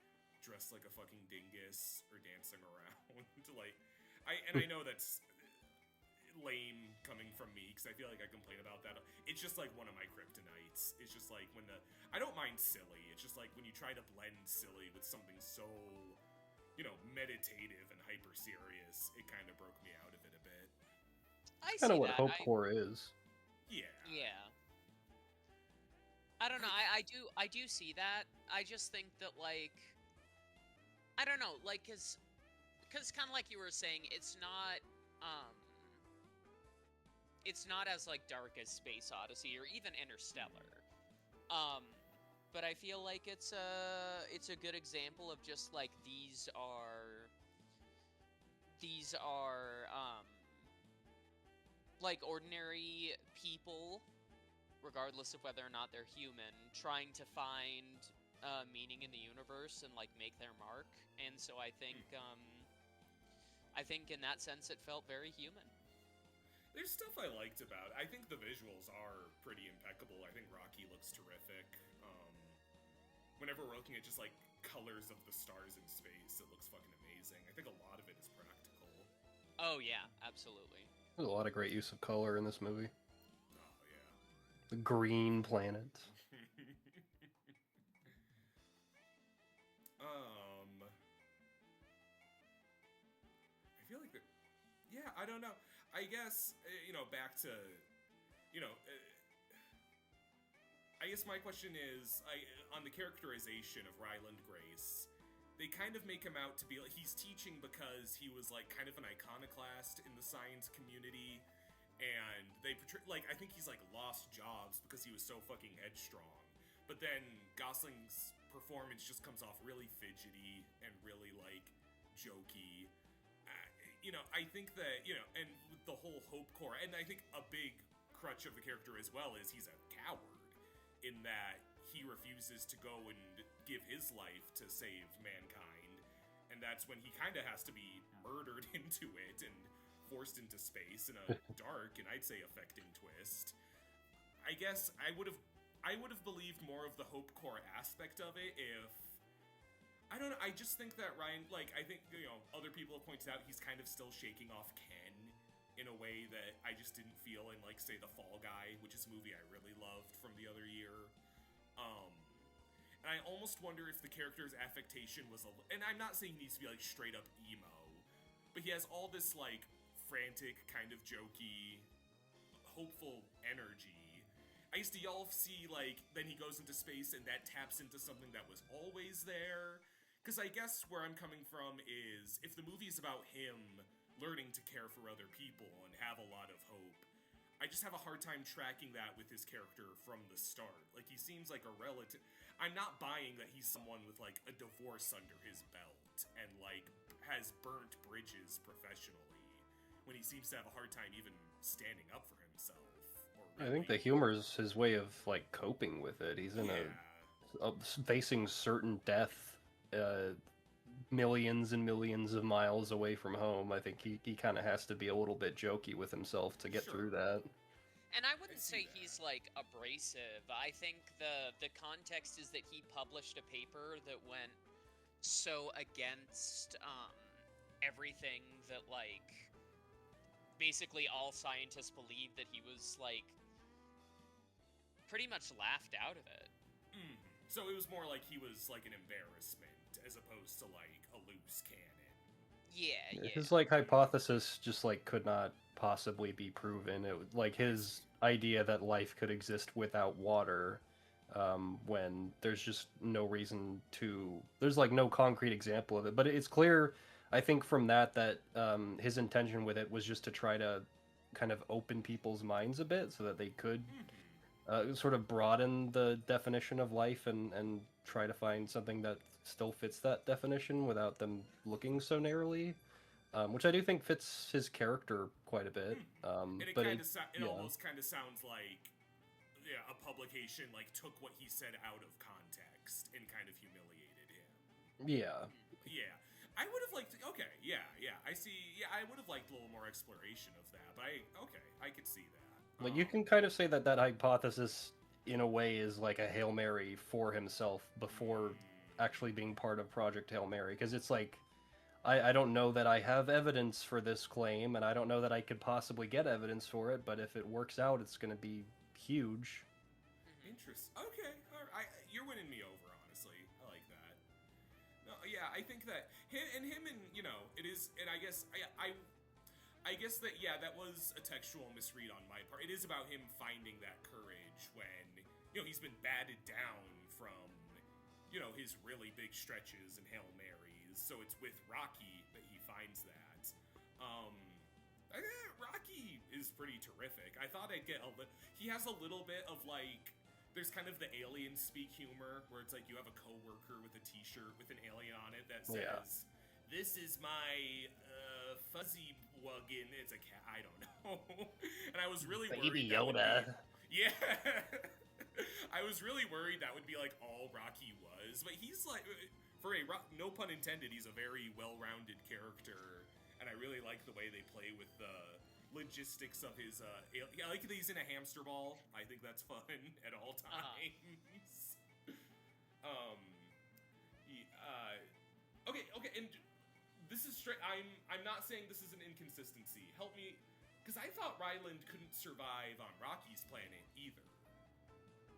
dressed like a fucking dingus or dancing around. Like, I know that's lame coming from me, because I feel like I complain about that. It's just, like, one of my kryptonites. It's just, like, I don't mind silly. It's just, like, when you try to blend silly with something so, meditative and hyper-serious, it kind of broke me out of it a bit. I Kind of see what that. Hopecore is. Yeah. Yeah. I don't know. I do see that. I just think that, like, I don't know, like, cause kind of like you were saying, it's not as, like, dark as Space Odyssey or even Interstellar. But I feel like it's a good example of just, like, these are like, ordinary people, regardless of whether or not they're human, trying to find meaning in the universe and, like, make their mark. And so I think in that sense it felt very human. There's stuff I liked about it. I think the visuals are pretty impeccable. I think Rocky looks terrific. whenever we're looking at just like colors of the stars in space, it looks fucking amazing. I think a lot of it is practical. Oh yeah, absolutely. There's a lot of great use of color in this movie. Oh yeah. The green planet. I feel like that. Yeah, I don't know. I guess back to, I guess my question is, on the characterization of Ryland Grace, they kind of make him out to be like he's teaching because he was like kind of an iconoclast in the science community, and they portray like I think he's like lost jobs because he was so fucking headstrong. But then Gosling's performance just comes off really fidgety and really like jokey. I think that and with the whole Hope Corps, and I think a big crutch of the character as well is he's a coward in that he refuses to go and give his life to save mankind, and that's when he kind of has to be murdered into it and forced into space in a dark and I'd say affecting twist. I guess I would have believed more of the Hope Corps aspect of it if I don't know. I just think that Ryan, I think other people have pointed out he's kind of still shaking off Ken in a way that I just didn't feel in say The Fall Guy, which is a movie I really loved from the other year. And I almost wonder if the character's affectation was and I'm not saying he needs to be straight up emo, but he has all this frantic kind of jokey, hopeful energy. I used to y'all see then he goes into space and that taps into something that was always there. Because I guess where I'm coming from is if the movie is about him learning to care for other people and have a lot of hope, I just have a hard time tracking that with his character from the start. He seems like a relative. I'm not buying that he's someone with a divorce under his belt and has burnt bridges professionally when he seems to have a hard time even standing up for himself. I think the humor is his way of coping with it. He's in facing certain death, millions and millions of miles away from home. I think he kind of has to be a little bit jokey with himself to get through that. And I wouldn't say he's abrasive. I think the context is that he published a paper that went so against everything that basically all scientists believed that he was pretty much laughed out of it. So it was more he was an embarrassment as opposed to a loose cannon. Yeah. His hypothesis just could not possibly be proven. It his idea that life could exist without water, when there's just no reason to. There's no concrete example of it, but it's clear. I think from that his intention with it was just to try to kind of open people's minds a bit so that they could sort of broaden the definition of life and try to find something that still fits that definition without them looking so narrowly, which I do think fits his character quite a bit. And it but almost kind of sounds like a publication took what he said out of context and kind of humiliated him. Yeah. I would have liked. Okay, yeah, I see. Yeah, I would have liked a little more exploration of that. But I could see that. You can kind of say that hypothesis, in a way, is a Hail Mary for himself before actually being part of Project Hail Mary, because it's I don't know that I have evidence for this claim, and I don't know that I could possibly get evidence for it, but if it works out, it's going to be huge. Interesting. Okay, all right. You're winning me over, honestly. I like that. No, yeah, I think that him and it is, and I guess I guess that that was a textual misread on my part. It is about him finding that courage when he's been batted down from his really big stretches and Hail Marys. So it's with Rocky that he finds that. Rocky is pretty terrific. I thought I'd get he has a little bit of there's kind of the alien speak humor where it's you have a coworker with a t-shirt with an alien on it that says, "This is my fuzzy wagon." It's a cat. I don't know. And I was really worried. Baby Yoda. Yeah. I was really worried that would be all Rocky was, but he's for no pun intended, he's a very well-rounded character, and I really like the way they play with the logistics of his. I like that he's in a hamster ball. I think that's fun at all times. Okay, and this is straight. I'm not saying this is an inconsistency. Help me, because I thought Ryland couldn't survive on Rocky's planet either.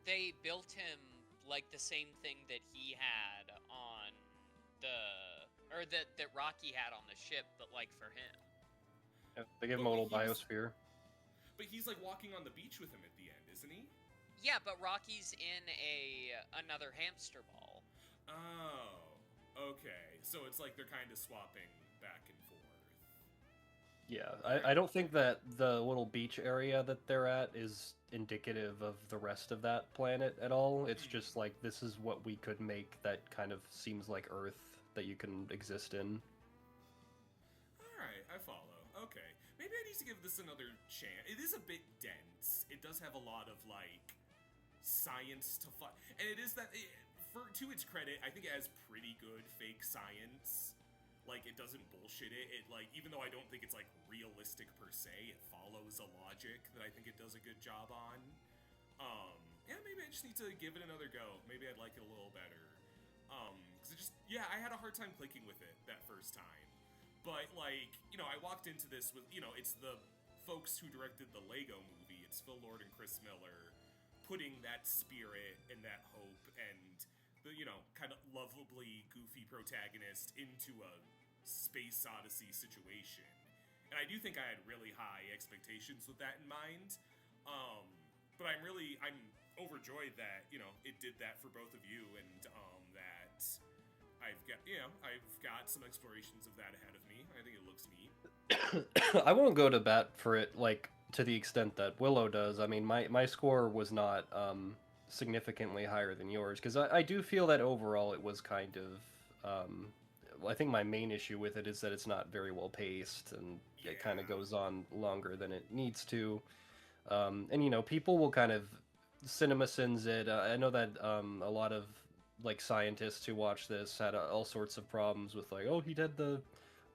They built him like the same thing that he had on that Rocky had on the ship, but like for him. Yeah, they give him a little biosphere. But he's like walking on the beach with him at the end, isn't he? Yeah, but Rocky's in another hamster ball. Oh, okay. So it's like they're kind of swapping back and forth. Yeah, I don't think that the little beach area that they're at is indicative of the rest of that planet at all. It's just like, this is what we could make that kind of seems like Earth that you can exist in. Alright, I follow. Okay. Maybe I need to give this another chance. It is a bit dense. It does have a lot of, like, science to fight. And it is that, to its credit, I think it has pretty good fake science. Like, it doesn't bullshit it. It, like, even though I don't think it's, like, realistic per se, it follows a logic that I think it does a good job on. Yeah, maybe I just need to give it another go. Maybe I'd like it a little better. Because I had a hard time clicking with it that first time. But, like, you know, I walked into this with, you know, it's the folks who directed the Lego movie. It's Phil Lord and Chris Miller putting that spirit and that hope and the, you know, kind of lovably goofy protagonist into a space odyssey situation. And I do think I had really high expectations with that in mind. But I'm overjoyed that, you know, it did that for both of you, and that I've got some explorations of that ahead of me. I think it looks neat. I won't go to bat for it, like, to the extent that Willow does. I mean, my score was not significantly higher than yours, because I do feel that overall it was kind of... I think my main issue with it is that it's not very well paced, and it kind of goes on longer than it needs to. And, you know, people will kind of CinemaSins it. I know that a lot of, like, scientists who watch this had all sorts of problems with, like, oh, he did the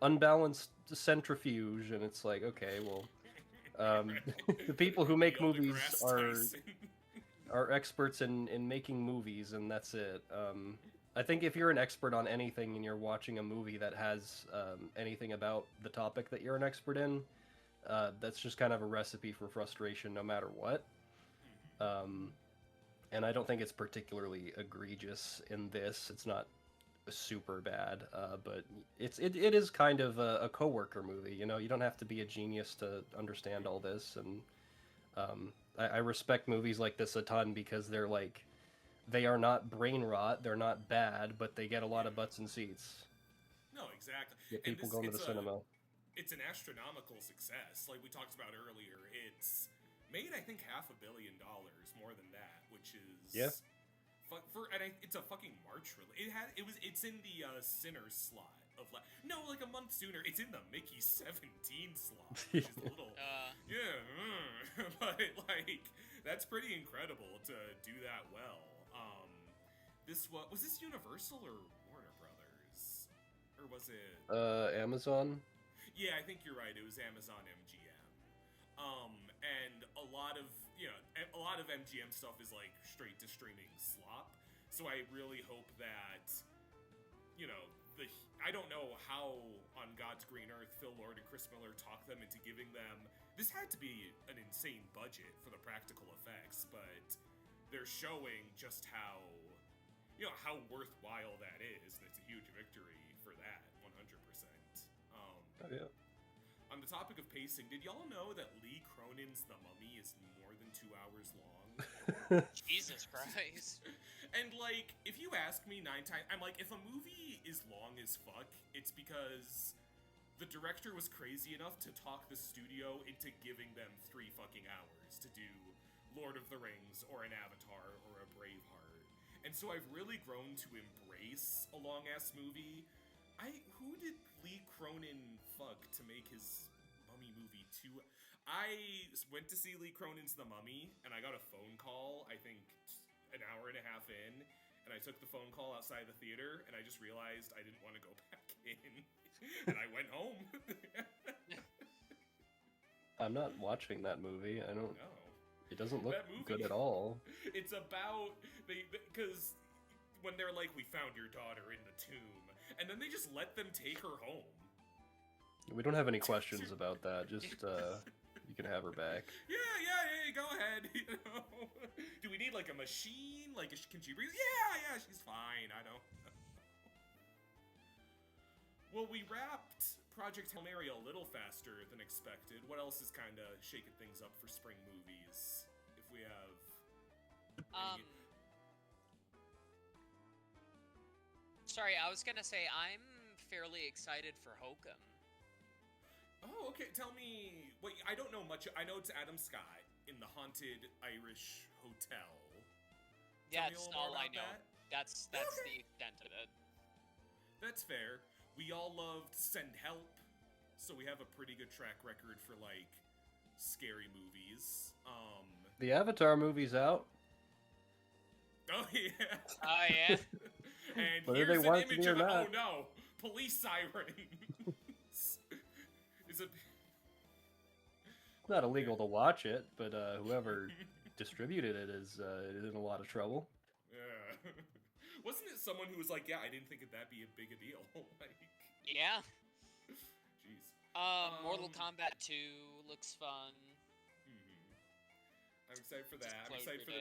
unbalanced centrifuge, and it's like, okay, well, the people who make movies are experts in making movies, and that's it. I think if you're an expert on anything and you're watching a movie that has anything about the topic that you're an expert in, that's just kind of a recipe for frustration no matter what. And I don't think it's particularly egregious in this. It's not super bad, but it is kind of a coworker movie. You know, you don't have to be a genius to understand all this, and I respect movies like this a ton because they're like, they are not brain rot, they're not bad, but they get a lot of butts and seats. No, exactly. Get people going to the cinema. It's an astronomical success. Like we talked about earlier, it's made, I think, $500 million, more than that, which is it's a fucking March release. It's in the Sinners slot of like a month sooner. It's in the Mickey 17 slot, which is a little but like that's pretty incredible to do that well. Was this Universal or Warner Brothers, or was it Amazon? Yeah, I think you're right. It was Amazon MGM. And a lot of MGM stuff is like straight to streaming slop. So I really hope that, you know, I don't know how on God's green earth Phil Lord and Chris Miller talked them into giving them. This had to be an insane budget for the practical effects, but they're showing just how worthwhile that is, and it's a huge victory for that, 100%. On the topic of pacing, did y'all know that Lee Cronin's The Mummy is more than 2 hours long? Jesus Christ. And, like, if you ask me 9 times, I'm like, if a movie is long as fuck, it's because the director was crazy enough to talk the studio into giving them 3 fucking hours to do Lord of the Rings or an Avatar or a Braveheart. And so I've really grown to embrace a long-ass movie. Who did Lee Cronin fuck to make his Mummy movie 2? I went to see Lee Cronin's The Mummy, and I got a phone call, I think, an hour and a half in, and I took the phone call outside the theater, and I just realized I didn't want to go back in, and I went home. I'm not watching that movie. I don't know. It doesn't look movie, good at all. It's about because when they're like, we found your daughter in the tomb, and then they just let them take her home. We don't have any questions about that. Just you can have her back. Yeah, go ahead. You know, do we need like a machine? Like, can she breathe? Yeah, she's fine. I don't know. Well, we wrapped Project Hail Mary a little faster than expected. What else is kind of shaking things up for spring movies? If we have Sorry, I was gonna say I'm fairly excited for Hokum. Oh, okay. Tell me. Wait, I don't know much. I know it's Adam Scott in the haunted Irish hotel. Yeah, that's all I know. That's okay. the extent of it. That's fair. We all loved Send Help, so we have a pretty good track record for like scary movies. The Avatar movie's out. Oh yeah. Oh yeah. And Whether here's they an want it to image be or of not. oh no, police siren. Is it? It's not illegal to watch it, but whoever distributed it is in a lot of trouble. Yeah. Wasn't it someone who was like, yeah, I didn't think that'd be a big a deal. Like, Yeah. jeez. Mortal Kombat 2 looks fun. I'm excited for that. I'm excited for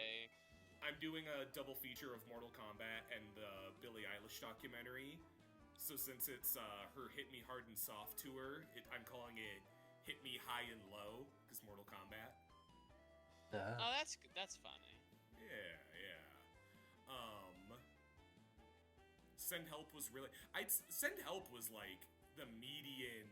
I'm doing a double feature of Mortal Kombat and the Billie Eilish documentary. So since it's her Hit Me Hard and Soft tour, I'm calling it Hit Me High and Low, because Mortal Kombat. Oh, that's funny. Yeah. Send Help was really... Send Help was like the median...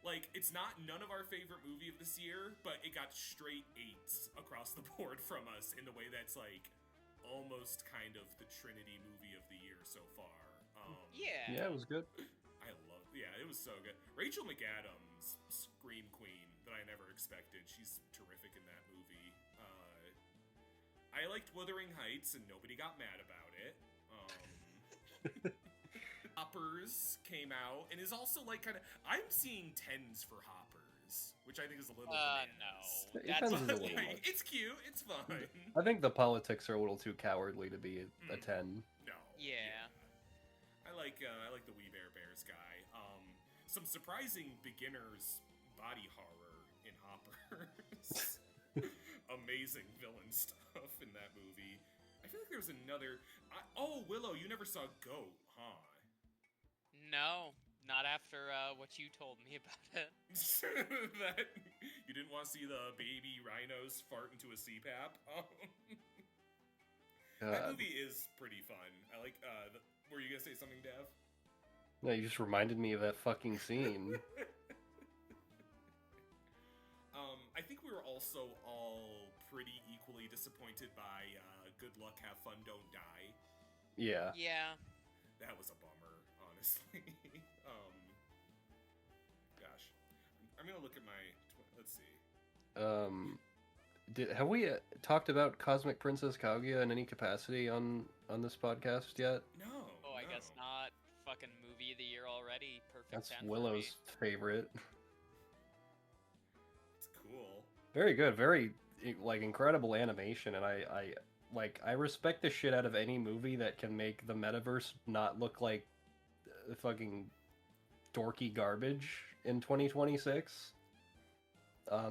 Like, it's not none of our favorite movie of this year, but it got straight 8s across the board from us in the way that's like almost kind of the Trinity movie of the year so far. Yeah, it was good. It was so good. Rachel McAdams, Scream Queen, that I never expected. She's terrific in that movie. I liked Wuthering Heights, and nobody got mad about it. Hoppers came out, and is also like kind of... I'm seeing 10s for Hoppers, which I think is a little bananas. No. That's a little Like, much. it's cute, it's fun. I think the politics are a little too cowardly to be a 10. No. Yeah. I like the We Bare Bears guy. Some surprising beginners body horror in Hoppers. Amazing villain stuff in that movie. I feel like there was another... Willow, you never saw Goat, huh? No, not after what you told me about it. That you didn't want to see the baby rhinos fart into a CPAP? That movie is pretty fun. I like... were you gonna say something, Dev? No, you just reminded me of that fucking scene. I think we were also all pretty equally disappointed by Good Luck, Have Fun, Don't Die. Yeah. Yeah. That was a bummer, honestly. Gosh. I'm gonna look at my... let's see. Have we talked about Cosmic Princess Kaguya in any capacity on this podcast yet? No. Oh, I guess not. Fucking movie of the year already. Perfect. That's 10 for Willow's favorite. It's cool. Very good, very like incredible animation, and I respect the shit out of any movie that can make the metaverse not look like fucking dorky garbage in 2026.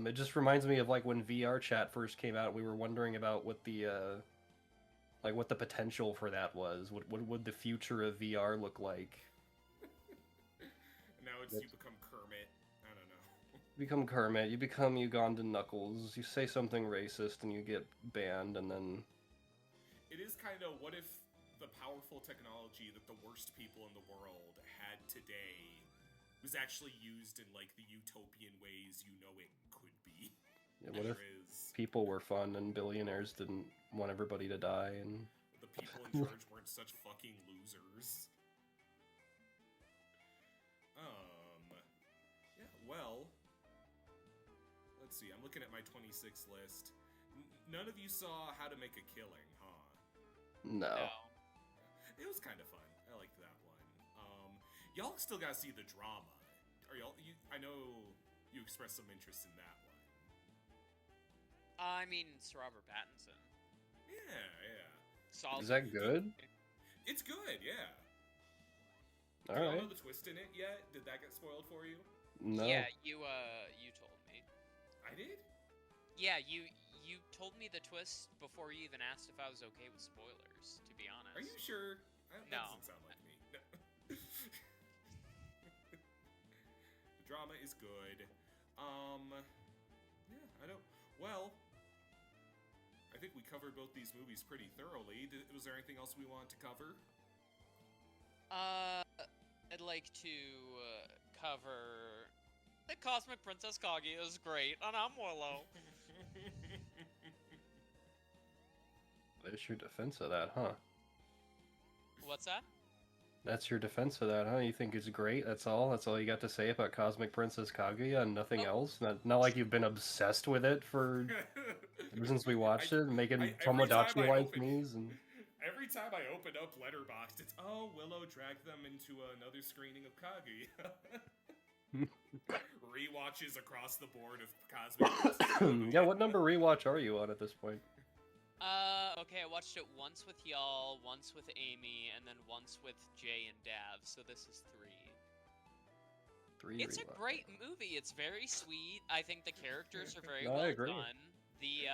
It just reminds me of like when VR chat first came out. We were wondering about what the potential for that was. What would the future of VR look like? Now you become Kermit. I don't know. Become Kermit. You become Ugandan Knuckles. You say something racist and you get banned, and then... It is kind of, what if the powerful technology that the worst people in the world had today was actually used in, like, the utopian ways you know it could be? Yeah, what if people were fun and billionaires didn't want everybody to die, and... The people in charge weren't such fucking losers. Yeah, well... Let's see, I'm looking at my 26 list. None of you saw How to Make a Killing, huh? No. It was kind of fun. I liked that one. Y'all still gotta see the drama. I know you expressed some interest in that one. I mean, it's Robert Pattinson. Yeah. Solid. Is that good? It's good, yeah. All Do y'all right. know the twist in it yet? Did that get spoiled for you? No. Yeah, you told me. I did? Yeah, you told me the twist before you even asked if I was okay with spoilers, to be honest. Are you sure? That No. doesn't sound like me. No. The drama is good. Yeah, I don't... Well, I think we covered both these movies pretty thoroughly. Was there anything else we wanted to cover? I'd like to cover the Cosmic Princess Kaguya is great, and I'm Willow. There's your defense of that, huh? What's that? That's your defense of that, huh? You think it's great? That's all? That's all you got to say about Cosmic Princess Kaguya and nothing else? Not like you've been obsessed with it for ever since we watched it, making every time Tomodachi I wife open- me's and Every time I open up Letterboxd, it's, oh, Willow dragged them into another screening of Kaguya. Rewatches across the board of Cosmic Princess Kaguya. yeah, what number rewatch are you on at this point? Okay, I watched it once with y'all, once with Amy, and then once with Jay and Dav, so this is 3. 3 It's rewatch. a great movie. It's very sweet. I think the characters are very No, I well agree. done. The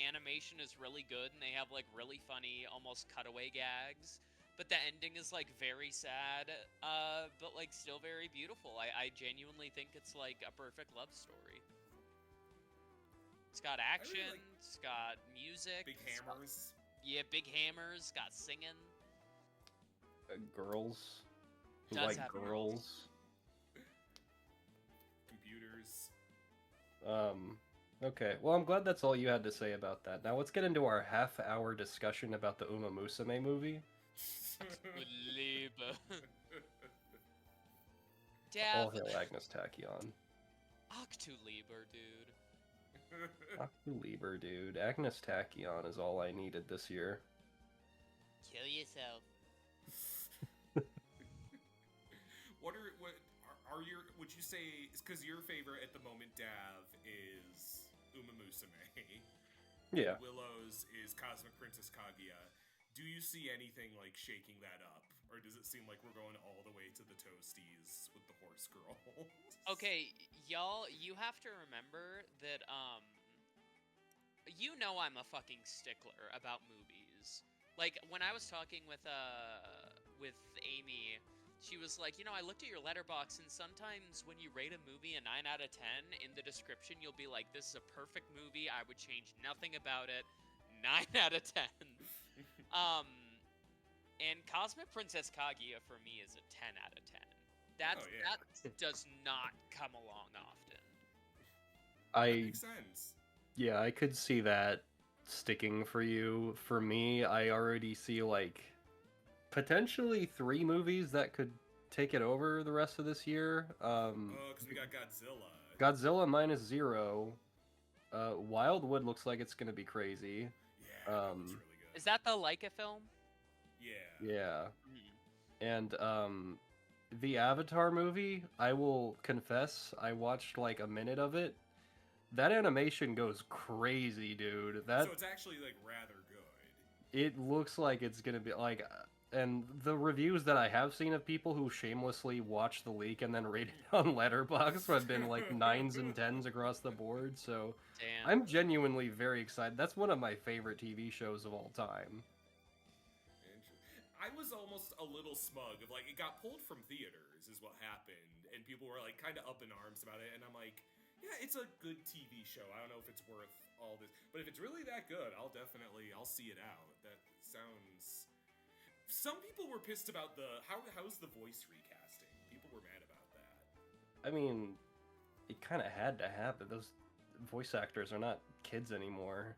animation is really good, and they have like really funny, almost cutaway gags. But the ending is like very sad, but like still very beautiful. I genuinely think it's like a perfect love story. It's got action. like It's got music. Big it's got- hammers. yeah, big hammers. Got singing. Girls. Who Does like have girls. Computers. Okay, well, I'm glad that's all you had to say about that. Now let's get into our half-hour discussion about the Uma Musume movie. Liebe. All Dav, hail Agnes Tachyon. Octulieber, dude. Lieber, dude. Agnes Tachyon is all I needed this year. Kill yourself. What are your? Would you say? Because your favorite at the moment, Dav, is Uma Musume. Yeah. Willow's is Cosmic Princess Kaguya. Do you see anything like shaking that up, or does it seem like we're going all the way to the toasties with the horse girl? Okay, y'all, you have to remember that, you know I'm a fucking stickler about movies. Like, when I was talking with Amy, she was like, you know, I looked at your letterbox, and sometimes when you rate a movie a 9 out of 10, in the description you'll be like, this is a perfect movie, I would change nothing about it, 9 out of 10. And Cosmic Princess Kaguya for me is a 10 out of 10. That does not come along often. That makes sense. Yeah, I could see that sticking for you. For me, I already see like potentially 3 movies that could take it over the rest of this year. Because we got Godzilla. Godzilla minus 0. Wildwood looks like it's gonna be crazy. Yeah, that looks really good. Is that the Leica film? Yeah. Yeah. And the Avatar movie, I will confess, I watched like a minute of it. That animation goes crazy, dude. So it's actually like rather good. It looks like it's gonna be like, and the reviews that I have seen of people who shamelessly watch the leak and then rate it on Letterboxd have been like 9s and 10s across the board. So Damn. I'm genuinely very excited. That's one of my favorite TV shows of all time. I was almost a little smug of like it got pulled from theaters is what happened, and people were like kind of up in arms about it, and I'm like, yeah, it's a good TV show. I don't know if it's worth all this, but if it's really that good, I'll see it out. That sounds. Some people were pissed about how's the voice recasting. People were mad about that. I mean, it kind of had to happen. Those voice actors are not kids anymore.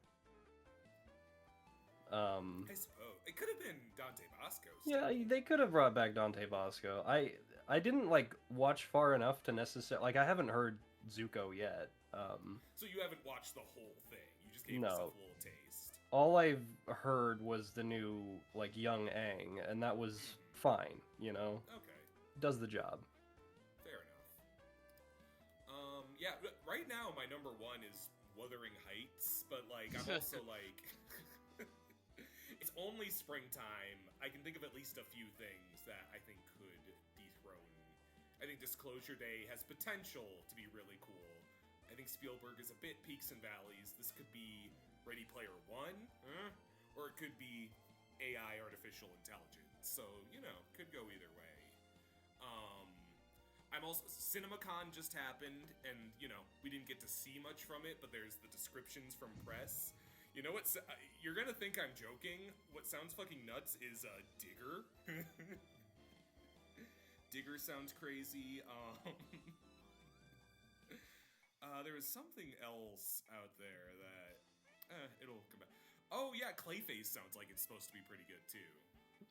I suppose it could have been Dante Bosco. Yeah, they could have brought back Dante Bosco. I didn't like watch far enough to necessarily like I haven't heard Zuko yet. So you haven't watched the whole thing. You just gave yourself a little taste. All I've heard was the new like Young Aang, and that was fine. You know, Okay. does the job. Fair enough. Yeah. Right now, my number 1 is Wuthering Heights, but like I'm also like, it's it's only springtime, I can think of at least a few things that I think could dethrone. I think Disclosure Day has potential to be really cool. I think Spielberg is a bit peaks and valleys. This could be Ready Player One, or it could be AI, artificial intelligence. So, could go either way. I'm also CinemaCon just happened, and we didn't get to see much from it, but there's the descriptions from press. You know what? You're gonna think I'm joking. What sounds fucking nuts is Digger. Digger sounds crazy. There was something else out there that it'll come back. Oh yeah, Clayface sounds like it's supposed to be pretty good too.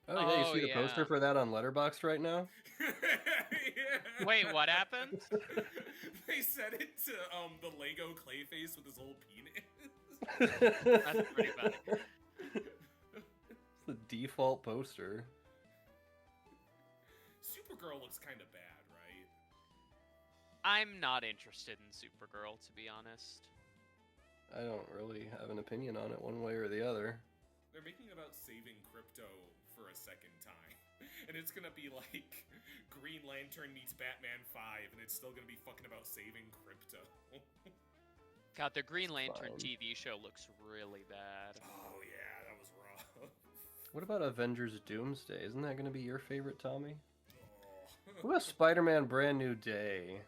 Oh yeah, you see the poster for that on Letterboxd right now? Yeah. Wait, what happened? They set it to the Lego Clayface with his little penis. That's pretty funny. It's the default poster. Supergirl looks kind of bad, right? I'm not interested in Supergirl, to be honest. I don't really have an opinion on it one way or the other. They're making about saving crypto for a second time. And it's gonna be like Green Lantern meets Batman 5, and it's still gonna be fucking about saving crypto. God, the Green Lantern Fine. TV show looks really bad. Oh yeah, that was rough. What about Avengers Doomsday? Isn't that going to be your favorite, Tommy? Oh. What about Spider-Man Brand New Day?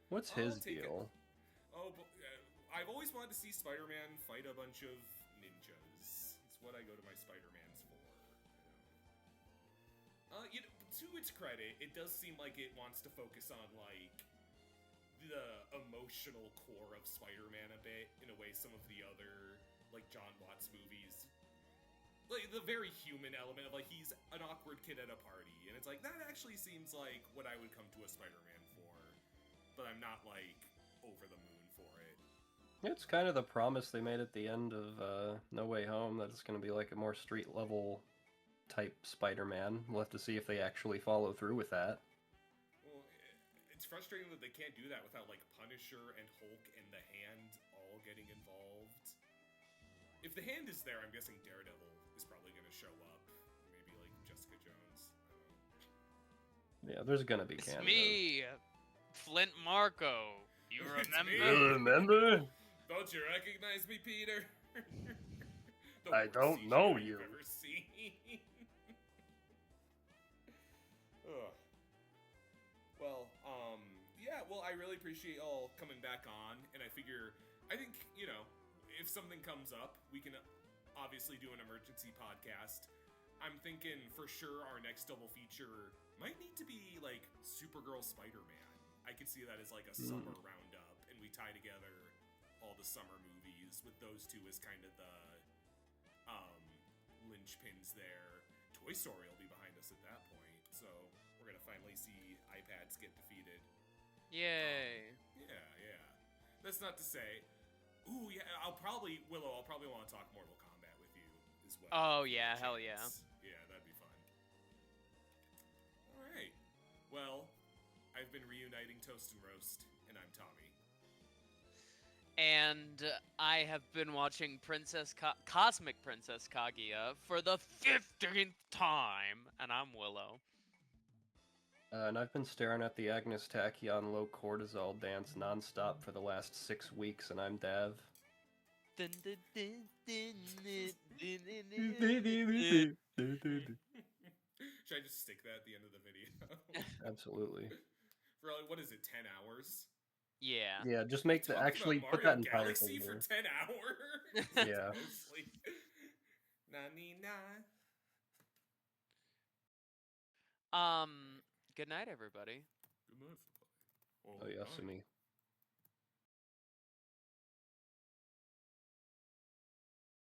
What's I'll his take it. deal? Oh, but, I've always wanted to see Spider-Man fight a bunch of ninjas. It's what I go to my Spider-Mans for. To its credit, it does seem like it wants to focus on like the emotional core of Spider-Man a bit, in a way some of the other like John Watts movies, like the very human element of like he's an awkward kid at a party, and it's like that actually seems like what I would come to a Spider-Man for, but I'm not like over the moon for it. It's kind of the promise they made at the end of No Way Home, that it's going to be like a more street level type Spider-Man. We'll have to see if they actually follow through with that. Well, it's frustrating that they can't do that without like Punisher and Hulk and the Hand all getting involved. If the Hand is there, I'm guessing Daredevil is probably going to show up. Maybe like Jessica Jones. I don't know. Yeah, there's going to be It's cameos. me, Flint Marco. You It's remember? me. You remember? Don't you recognize me, Peter? The I worst don't CGI know you've you. ever seen. Ugh. Well, yeah, well, I really appreciate y'all coming back on, and I think, if something comes up, we can obviously do an emergency podcast. I'm thinking for sure our next double feature might need to be, like, Supergirl Spider-Man. I could see that as, like, a summer roundup, and we tie together all the summer movies with those two as kind of the, linchpins there. Toy Story will be behind us at that point, so we're gonna finally see iPads get defeated. Yay. Yeah. That's not to say. Ooh, yeah, I'll probably want to talk Mortal Kombat with you as well. Oh, if we yeah, get a hell yeah. chance. Yeah, that'd be fun. Alright. Well, I've been reuniting Toast and Roast, and I'm Tommy. And I have been watching Cosmic Princess Kaguya for the 15th time, and I'm Willow. And I've been staring at the Agnes Tachyon low cortisol dance nonstop for the last 6 weeks, and I'm Dav. Should I just stick that at the end of the video? Absolutely. For like, what is it, 10 hours? Yeah. Yeah, just make the Talked actually about put Mario that entire Galaxy thing for there. 10 hours. Yeah. Mostly. Na-ni-na. Good night, everybody. Good night, everybody. Oh, yes, to me.